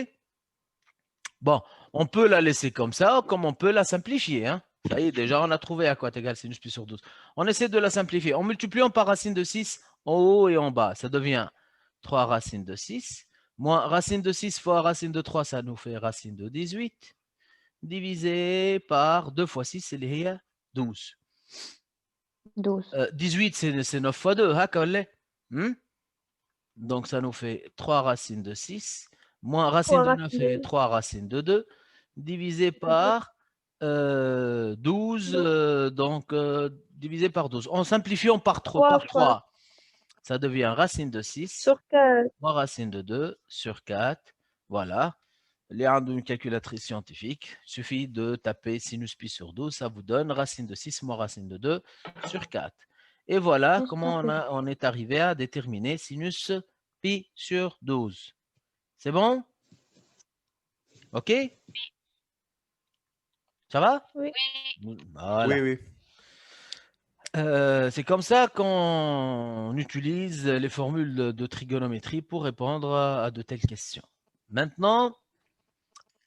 Bon, on peut la laisser comme ça, comme on peut la simplifier. Hein? Ça y est, déjà, on a trouvé à quoi est égal sinus pi sur 12. On essaie de la simplifier. En multipliant par racine de 6 en haut et en bas, ça devient 3 racines de 6. Moins racine de 6 fois racine de 3, ça nous fait racine de 18. Divisé par 2 fois 6, c'est 12. 12. 18, c'est 9 fois 2. Hein, donc, ça nous fait 3 racines de 6. Moins racine de 9 est 3 racines de 2. Divisé par 12. Donc, divisé par 12. En simplifiant par 3, ça devient racine de 6. Sur 4. Moins racine de 2 sur 4. Voilà. Les d'une calculatrice scientifique, il suffit de taper sinus pi sur 12, ça vous donne racine de 6 moins racine de 2 sur 4. Et voilà comment on est arrivé à déterminer sinus pi sur 12. C'est bon? OK? Ça va? Oui. Voilà. Oui. C'est comme ça qu'on utilise les formules de trigonométrie pour répondre à de telles questions. Maintenant,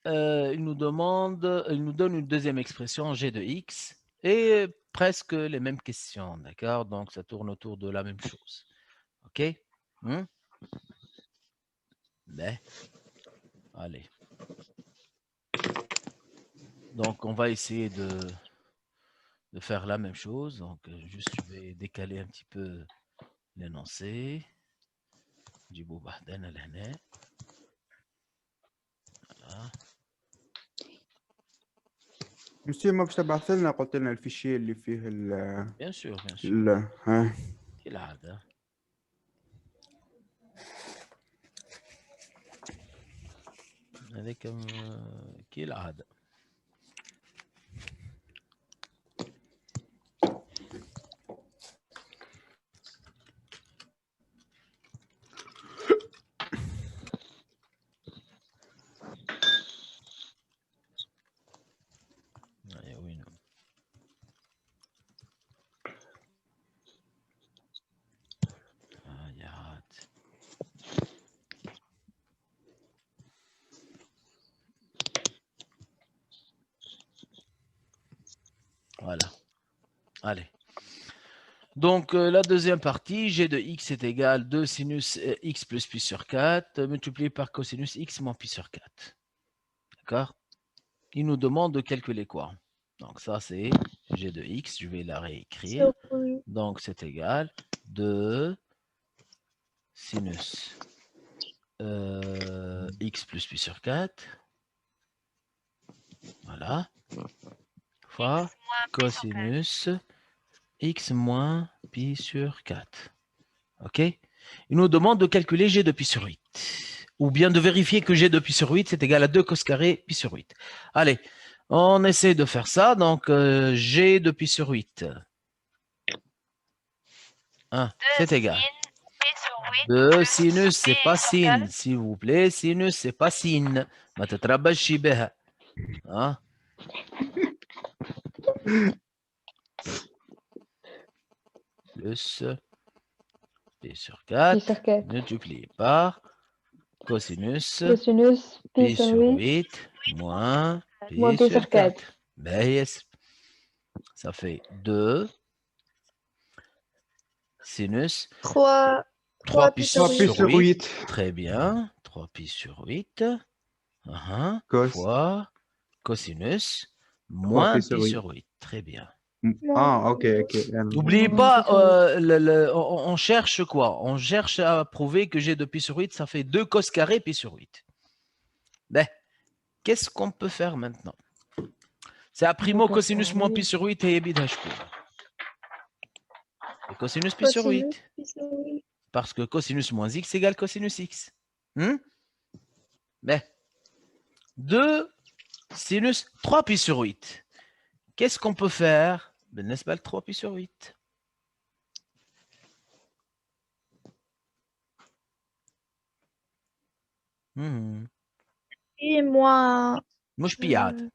il nous donne une deuxième expression g de x et presque les mêmes questions, d'accord? Donc, ça tourne autour de la même chose. OK? Mais, allez. Donc, on va essayer de faire la même chose. Donc, juste, je vais décaler un petit peu l'énoncé. Du Boubahden à l'année. Voilà. Monsieur, ما بتبعث لنا قلت لنا الفيشيه اللي فيه Bien sûr. ها كالعادة. هذاك كي العادة. وينو؟ يا عاد. Voilà. Allez. Donc, la deuxième partie, g de x est égal 2 sinus x plus pi sur 4 multiplié par cosinus x moins pi sur 4. D'accord? Il nous demande de calculer quoi? Donc, ça, c'est g de x. Je vais la réécrire. Oui. Donc, c'est égal 2 sinus x plus pi sur 4. Voilà. Fois cosinus x moins pi sur 4. OK? Il nous demande de calculer g de pi sur 8. Ou bien de vérifier que g de pi sur 8 c'est égal à 2 cos carré pi sur 8. Allez, on essaie de faire ça. Donc, g de pi sur 8. 1, c'est égal. 2 sinus, c'est pas sin, s'il vous plaît. Sinus, c'est pas sin. ما تتربش بها. Hein? Plus pi sur 4, Pi sur 4. multiplié par cosinus Cosinus pi pi sur sur 8 8 moins moins pi pi sur sur 4. 4. Ben yes. Ça fait 2 sinus 3 3 pi 3 pi sur pi 8. sur 8. Très bien. 3 pi sur 8. Cos. Fois cosinus 3 moins pi sur pi 8. sur 8. Très bien. Ah, ok. N'oubliez Moins pas, pi sur 8. on cherche quoi? On cherche à prouver que g de pi sur 8, ça fait 2 cos carré pi sur 8. Ben, qu'est-ce qu'on peut faire maintenant? C'est à primo cosinus moins pi sur 8 et ebid hashkou. Et cosinus pi sur 8. Parce que cosinus moins x égale cosinus x. Ben, 2 sinus 3 pi sur 8. Qu'est-ce qu'on peut faire? Ben, n'est-ce pas le 3 pi sur 8? Et moins مش بيعاد.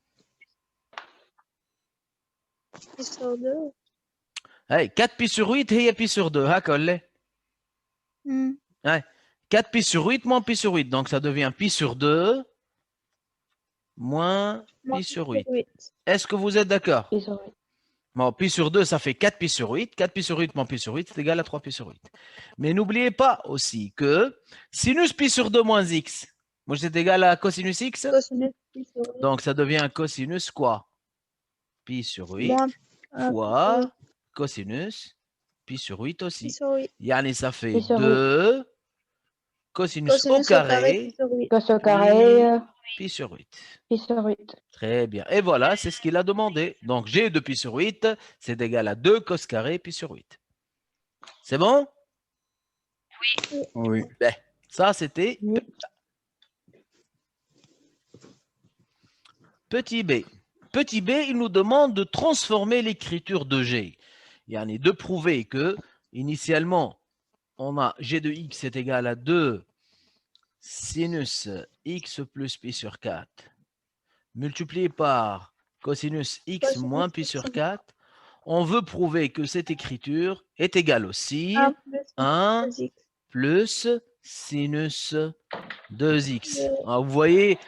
pi sur 2. Hey, 4 pi sur 8 هي pi sur 2. هكا ولا؟ 4 pi sur 8 moins pi sur 8. Donc ça devient pi sur 2 moins pi sur 8. Est-ce que vous êtes d'accord? Pi sur 8. Bon, pi sur 2, ça fait 4 pi sur 8. 4 pi sur 8 moins pi sur 8, c'est égal à 3 pi sur 8. Mais n'oubliez pas aussi que sinus pi sur 2 moins x, moi c'est égal à cosinus x. Cosinus pi sur 8. Donc ça devient cosinus quoi? Pi sur 8 Moins fois cosinus pi sur 8 pi aussi. sur 8. Yani ça fait Pi sur 2 cosinus au carré pi sur 8. Cos au carré pi sur 8. pi sur 8. Très bien. Et voilà, c'est ce qu'il a demandé. Donc, g de pi sur 8, c'est égal à 2 cos carré pi sur 8. C'est bon? Oui. Ben, ça, c'était Oui. petit b. Petit b, il nous demande de transformer l'écriture de g. Yani de prouver que, initialement, on a g de x est égal à 2 sinus x plus pi sur 4 multiplié par cosinus x moins pi sur 4, on veut prouver que cette écriture est égale aussi 1 plus sinus 2x. Vous voyez,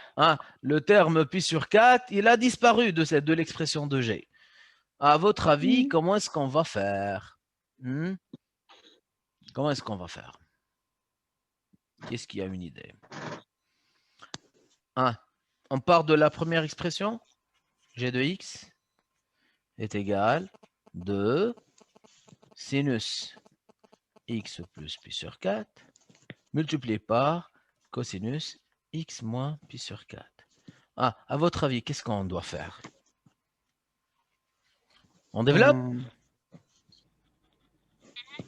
le terme pi sur 4, il a disparu de l'expression de g. À votre avis, comment est-ce qu'on va faire? Comment est-ce qu'on va faire? Qu'est-ce qui a une idée? On part de la première expression. G de x est égal à 2 sinus x plus pi sur 4 multiplié par cosinus x moins pi sur 4. À votre avis, qu'est-ce qu'on doit faire? On développe?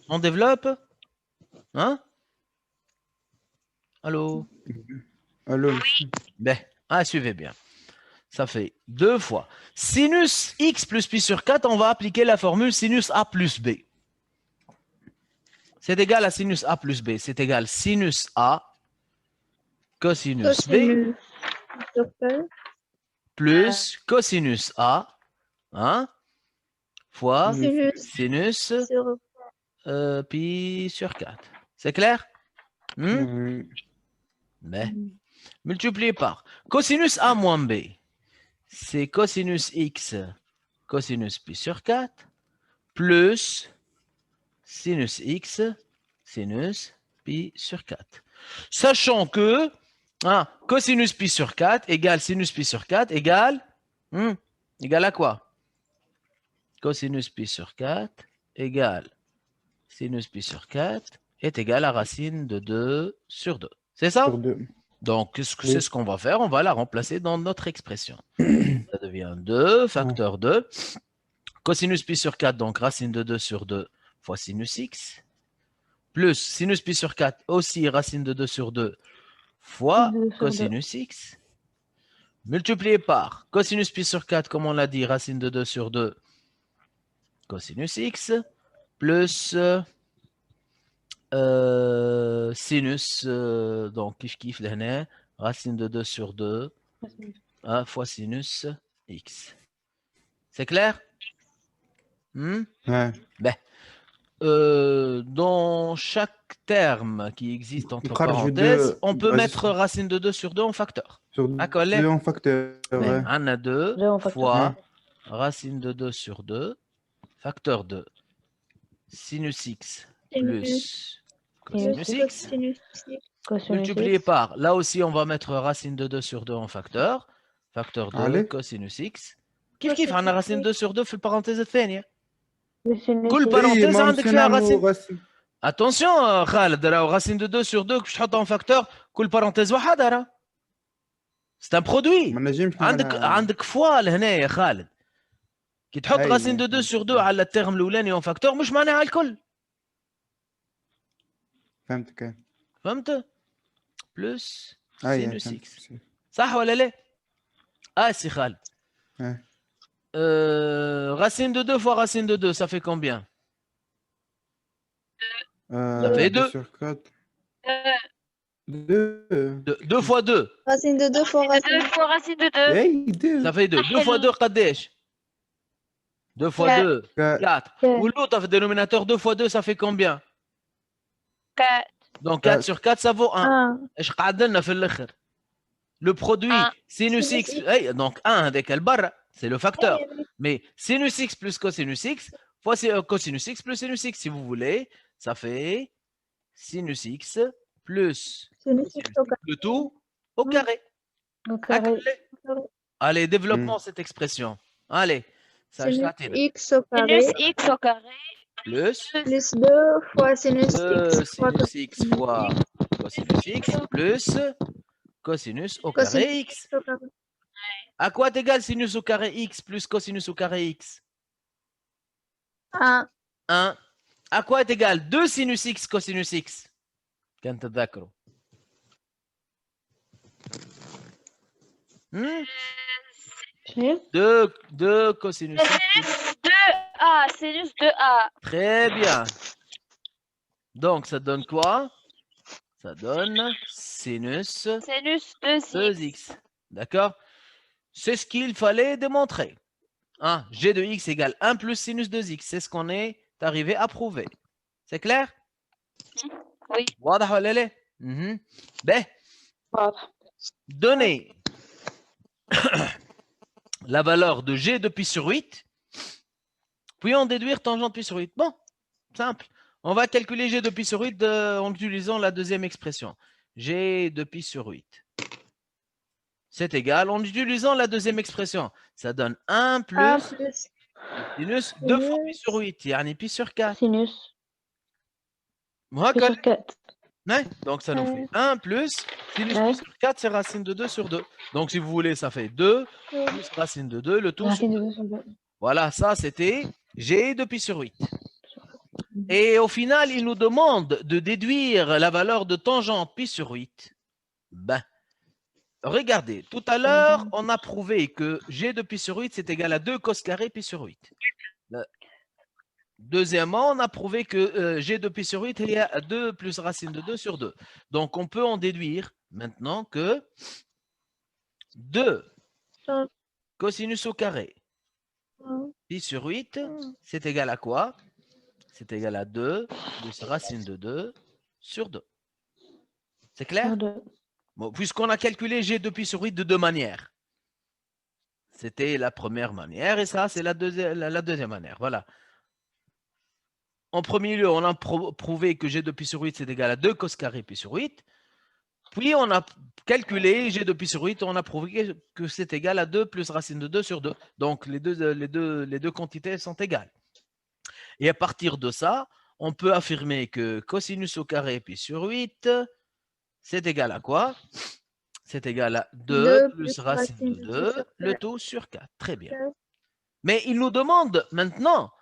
On développe? Allô? Allô? Ben, Ah, suivez bien. Ça fait 2 fois. Sinus x plus pi sur 4, on va appliquer la formule sinus a plus b. C'est égal à sinus a plus b. C'est égal sinus a cosinus b Cosinus sur 4. plus cosinus a, hein, fois Sinus sinus sur pi sur 4. C'est clair? Oui. Mais multiplié par cosinus a moins b. C'est cosinus x cosinus pi sur 4 plus sinus x sinus pi sur 4. Sachant que cosinus pi sur 4 égale sinus pi sur 4 égale égale à quoi? Cosinus pi sur 4 égale sinus pi sur 4 est égal à racine de 2 sur 2. C'est ça? Sur 2. Donc, c'est Oui. ce qu'on va faire. On va la remplacer dans notre expression. Ça devient 2, facteur 2. Cosinus pi sur 4, donc racine de 2 sur 2 fois sinus x. Plus sinus pi sur 4, aussi racine de 2 sur 2 fois 2 sur cosinus x. Multiplié par cosinus pi sur 4, comme on l'a dit, racine de 2 sur 2 cosinus x. Plus sinus, donc kif l'année, racine de 2 sur 2 fois sinus x. C'est clair? Ouais. Dans chaque terme qui existe entre Rajoute parenthèses, deux- on peut vas-y. mettre racine de 2 sur 2 en facteur. Sur D'accord, 2 en facteur. Ouais. On a 2 Deux en facteur. fois racine de 2 sur 2, facteur 2, sinus x plus cosinus x. Cosinus Cosinus Multiplié x. par, là aussi on va mettre racine de 2 sur 2 en facteur, facteur 2 Allez. cosinus x. كيف عندنا racine 2 sur 2 في البارنتيز الثانية؟ Cosinus كل x. parenthèse ما عندك مشينا فيها نعملوا racine. Attention Khaled, racine de 2 sur 2 باش تحطها en facteur, كل parenthèse وحدها راه. C'est un produit. ما نجمش عندك فوال هنا يا خالد. كي تحط أي. racine de 2 sur 2 على الترم الاولاني en facteur مش معناها الكل. فهمتك. فهمت؟ بلس أي، سينوس فهمت. اكس. صح ولا لا؟ سي خالد. Ouais. Racine de 2 fois racine de 2, ça fait combien? Ça fait 2. sur 4. 2. 2 fois 2. Racine de 2 fois 2 racine. fois racine de 2. Hey, 2. Ça fait 2. 2 fois 2 قداش؟ 2 fois 2 4. Ou l'autre fait dénominateur 2 fois 2, ça fait combien? 4. Donc 4 sur 4, ça vaut 1. 1. ايش قعد لنا في الاخر؟ Le produit Un. sinus x, donc 1 avec le barre, c'est le facteur. Mais sinus x plus cosinus x fois cosinus x plus sinus x, si vous voulez, ça fait sinus x plus Sinus x au carré. le tout au carré. Au carré. Allez, développons cette expression. Allez, ça je Sinus t'attire. x au carré. Sinus x au carré. Plus Plus 2 fois sinus x fois sinus x fois cosinus x plus cosinus au carré cosinus x. x au carré. À quoi est égal sinus au carré x plus cosinus au carré x? 1. 1. À quoi est égal 2 sinus x cosinus x? كان تتذكروا. 2 cosinus x. Sinus 2a. Sinus 2a. Très bien. Donc, ça donne quoi? Ça donne sinus Sinus 2x. 2x. D'accord? C'est ce qu'il fallait démontrer. G de x égale 1 plus sinus 2x. C'est ce qu'on est arrivé à prouver. C'est clair? Oui. واضح ولا لا؟ Ben, donner la valeur de g de pi sur 8, puis en déduire tangente pi sur 8. Bon, simple. On va calculer g de pi sur 8 en utilisant la deuxième expression. G de pi sur 8. C'est égal. En utilisant la deuxième expression, ça donne 1 plus 1 plus sinus 2 fois pi sur 8. يعني pi sur 4. Sinus. Pi وهكذا. sur 4. Ouais, donc ça nous fait 1 plus sinus pi sur 4, c'est racine de 2 sur 2. Donc si vous voulez, ça fait 2 plus racine de 2, le tout sur Racine de 2. 2 sur 2. Voilà, ça c'était g de pi sur 8. Et au final, il nous demande de déduire la valeur de tangente pi sur 8. Ben, regardez, tout à l'heure, on a prouvé que G de pi sur 8, c'est égal à 2 cos carré pi sur 8. Deuxièmement, on a prouvé que G de pi sur 8 est à 2 plus racine de 2 sur 2. Donc, on peut en déduire maintenant que 2 cosinus au carré pi sur 8, c'est égal à quoi? C'est égal à 2 plus racine de 2 sur 2. C'est clair? Bon, puisqu'on a calculé G de pi sur 8 de deux manières. C'était la première manière et ça, c'est la deuxième manière. Voilà. En premier lieu, on a prouvé que G de pi sur 8, c'est égal à 2 cos carré pi sur 8. Puis, on a calculé G de pi sur 8, on a prouvé que c'est égal à 2 plus racine de 2 sur 2. Donc, les deux quantités sont égales. Et à partir de ça, on peut affirmer que cosinus au carré pi sur 8, c'est égal à quoi? C'est égal à 2 plus racine de 2, le tout sur 4. Très bien. Mais il nous demande maintenant,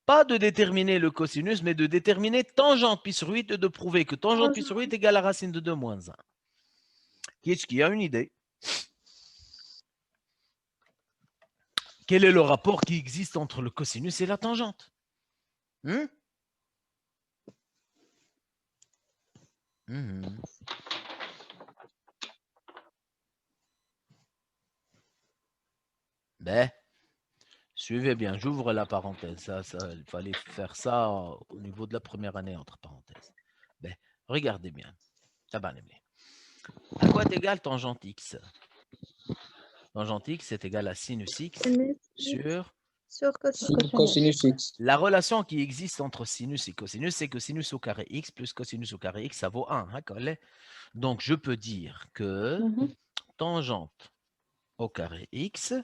pas de déterminer le cosinus, mais de déterminer tangente pi sur 8 et de prouver que tangente pi sur 8 égale à racine de 2 moins 1. Qui a une idée? Quel est le rapport qui existe entre le cosinus et la tangente? Ben, suivez bien, j'ouvre la parenthèse. Il fallait faire ça au niveau de la première année, entre parenthèses. Ben, regardez bien. À quoi est égal tangente x? Tangente x est égal à sinus x sur Cosinus x. La relation qui existe entre sinus et cosinus, c'est que sinus au carré x plus cosinus au carré x, ça vaut 1. Hein, donc, je peux dire que tangente au carré x,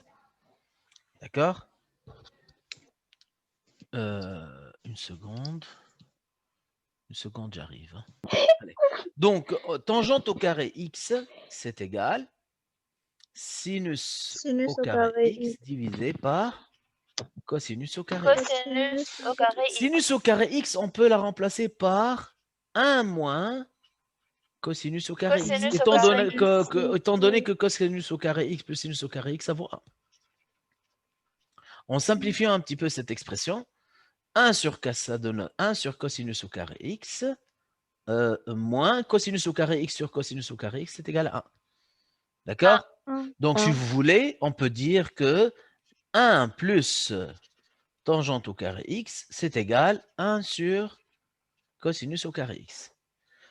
d'accord? Une seconde, j'arrive. Hein. Donc, tangente au carré x, c'est égal sinus au carré x divisé par cosinus au carré x. Cosinus au carré x. Sinus au carré x, on peut la remplacer par 1 moins cosinus au carré x. Étant donné que cosinus au carré x plus sinus au carré x, ça vaut 1. En simplifiant un petit peu cette expression, 1 sur K, ça donne 1 sur cosinus au carré x, moins cosinus au carré x sur cosinus au carré x, c'est égal à 1. D'accord? Donc, si vous voulez, on peut dire que 1 plus tangente au carré x, c'est égal à 1 sur cosinus au carré x.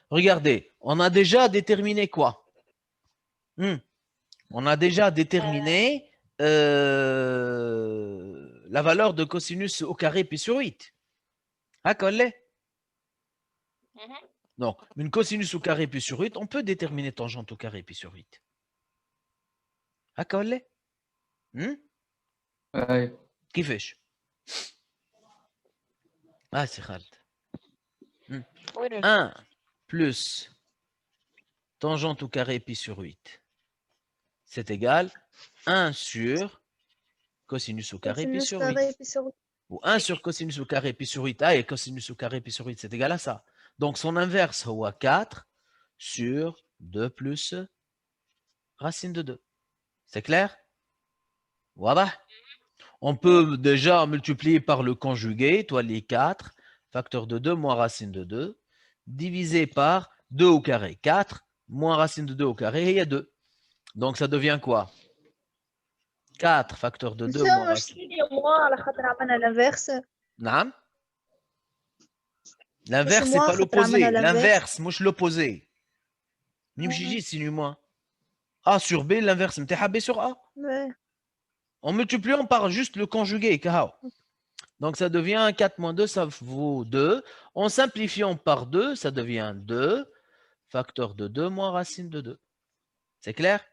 Regardez, on a déjà déterminé quoi? On a déjà déterminé la valeur de cosinus au carré pi sur 8. Ah, collé? Donc, une cosinus au carré pi sur 8, on peut déterminer tangente au carré pi sur 8. Ah, collé? Qui fait? Ah, c'est Khald. 1 plus tangente au carré pi sur 8, c'est égal 1 sur cosinus au carré pi sur 8. Ou 1 sur cosinus au carré pi sur 8. Ah, et cosinus au carré pi sur 8, c'est égal à ça. Donc, son inverse, c'est 4 sur 2 plus racine de 2. C'est clair? Voilà. On peut déjà multiplier par le conjugué, toi les 4, facteur de 2 moins racine de 2, divisé par 2 au carré. 4 moins racine de 2 au carré, et il y a 2. Donc, ça devient quoi? 4 facteur de 2 moins racine de 2. l'inverse. Non. L'inverse, c'est pas l'opposé. L'inverse, moi, je l'opposé. Nimchiji, signe moi. A sur B, l'inverse, B sur A. Ouais. En multipliant par juste le conjugué. Donc, ça devient 4 moins 2, ça vaut 2. En simplifiant par 2, ça devient 2. Facteur de 2 moins racine de 2. C'est clair?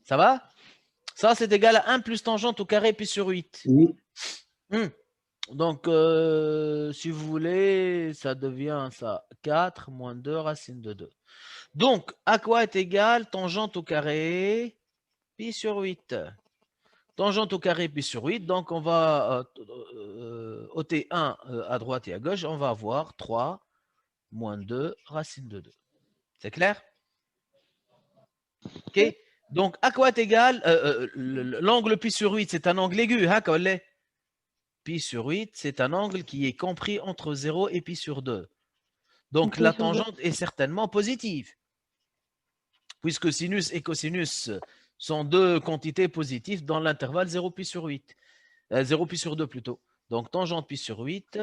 Ça va? Ça, c'est égal à 1 plus tangente au carré pi sur 8. Oui. Donc, si vous voulez, ça devient ça. 4 moins 2 racine de 2. Donc, à quoi est égal tangente au carré pi sur 8? Tangente au carré pi sur 8. Donc, on va ôter 1 à droite et à gauche. On va avoir 3 moins 2 racine de 2. C'est clair? OK. Donc, à quoi est égal l'angle pi sur 8, c'est un angle aigu, hein, collègue? Pi sur 8, c'est un angle qui est compris entre 0 et pi sur 2. Donc, Pi la sur 2. tangente est certainement positive. Puisque sinus et cosinus sont deux quantités positives dans l'intervalle 0 pi sur 8. 0 pi sur 2 plutôt. Donc, tangente pi sur 8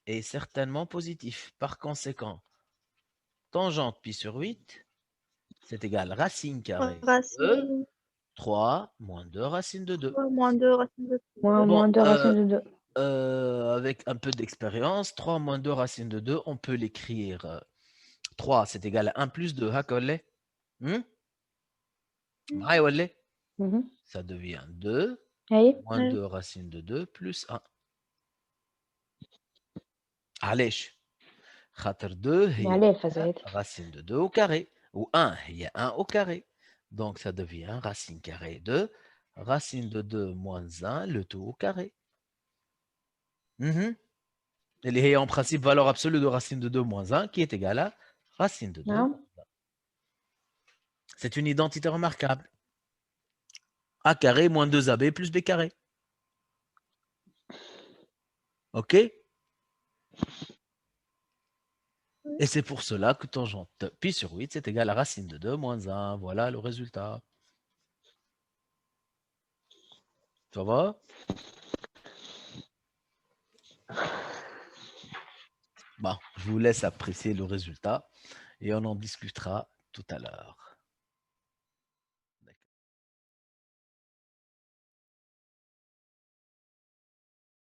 est certainement positif. Par conséquent, tangente pi sur 8, c'est égal racine carrée de Racine 3 moins 2 racine de 2. 3 moins 2 racine de Moins 2 racine de 2. Avec un peu d'expérience, 3 moins 2 racine de 2, on peut l'écrire. 3, c'est égal à 1 plus 2. Ça devient 2 أي moins 2 racine de 2 plus 1. علاش؟ خاطر 2 هي علاه فزايد racine de 2 au carré. Ou 1 هي 1 au carré. Donc ça devient racine carrée de racine de 2 moins 1, le tout au carré. Elle est en principe valeur absolue de racine de 2 moins 1 qui est égale à racine de 2. نعم C'est une identité remarquable. A carré moins 2AB plus B carré. OK? Et c'est pour cela que tangente pi sur 8, c'est égal à racine de 2 moins 1. Voilà le résultat. Ça va? Bon, je vous laisse apprécier le résultat et on en discutera tout à l'heure.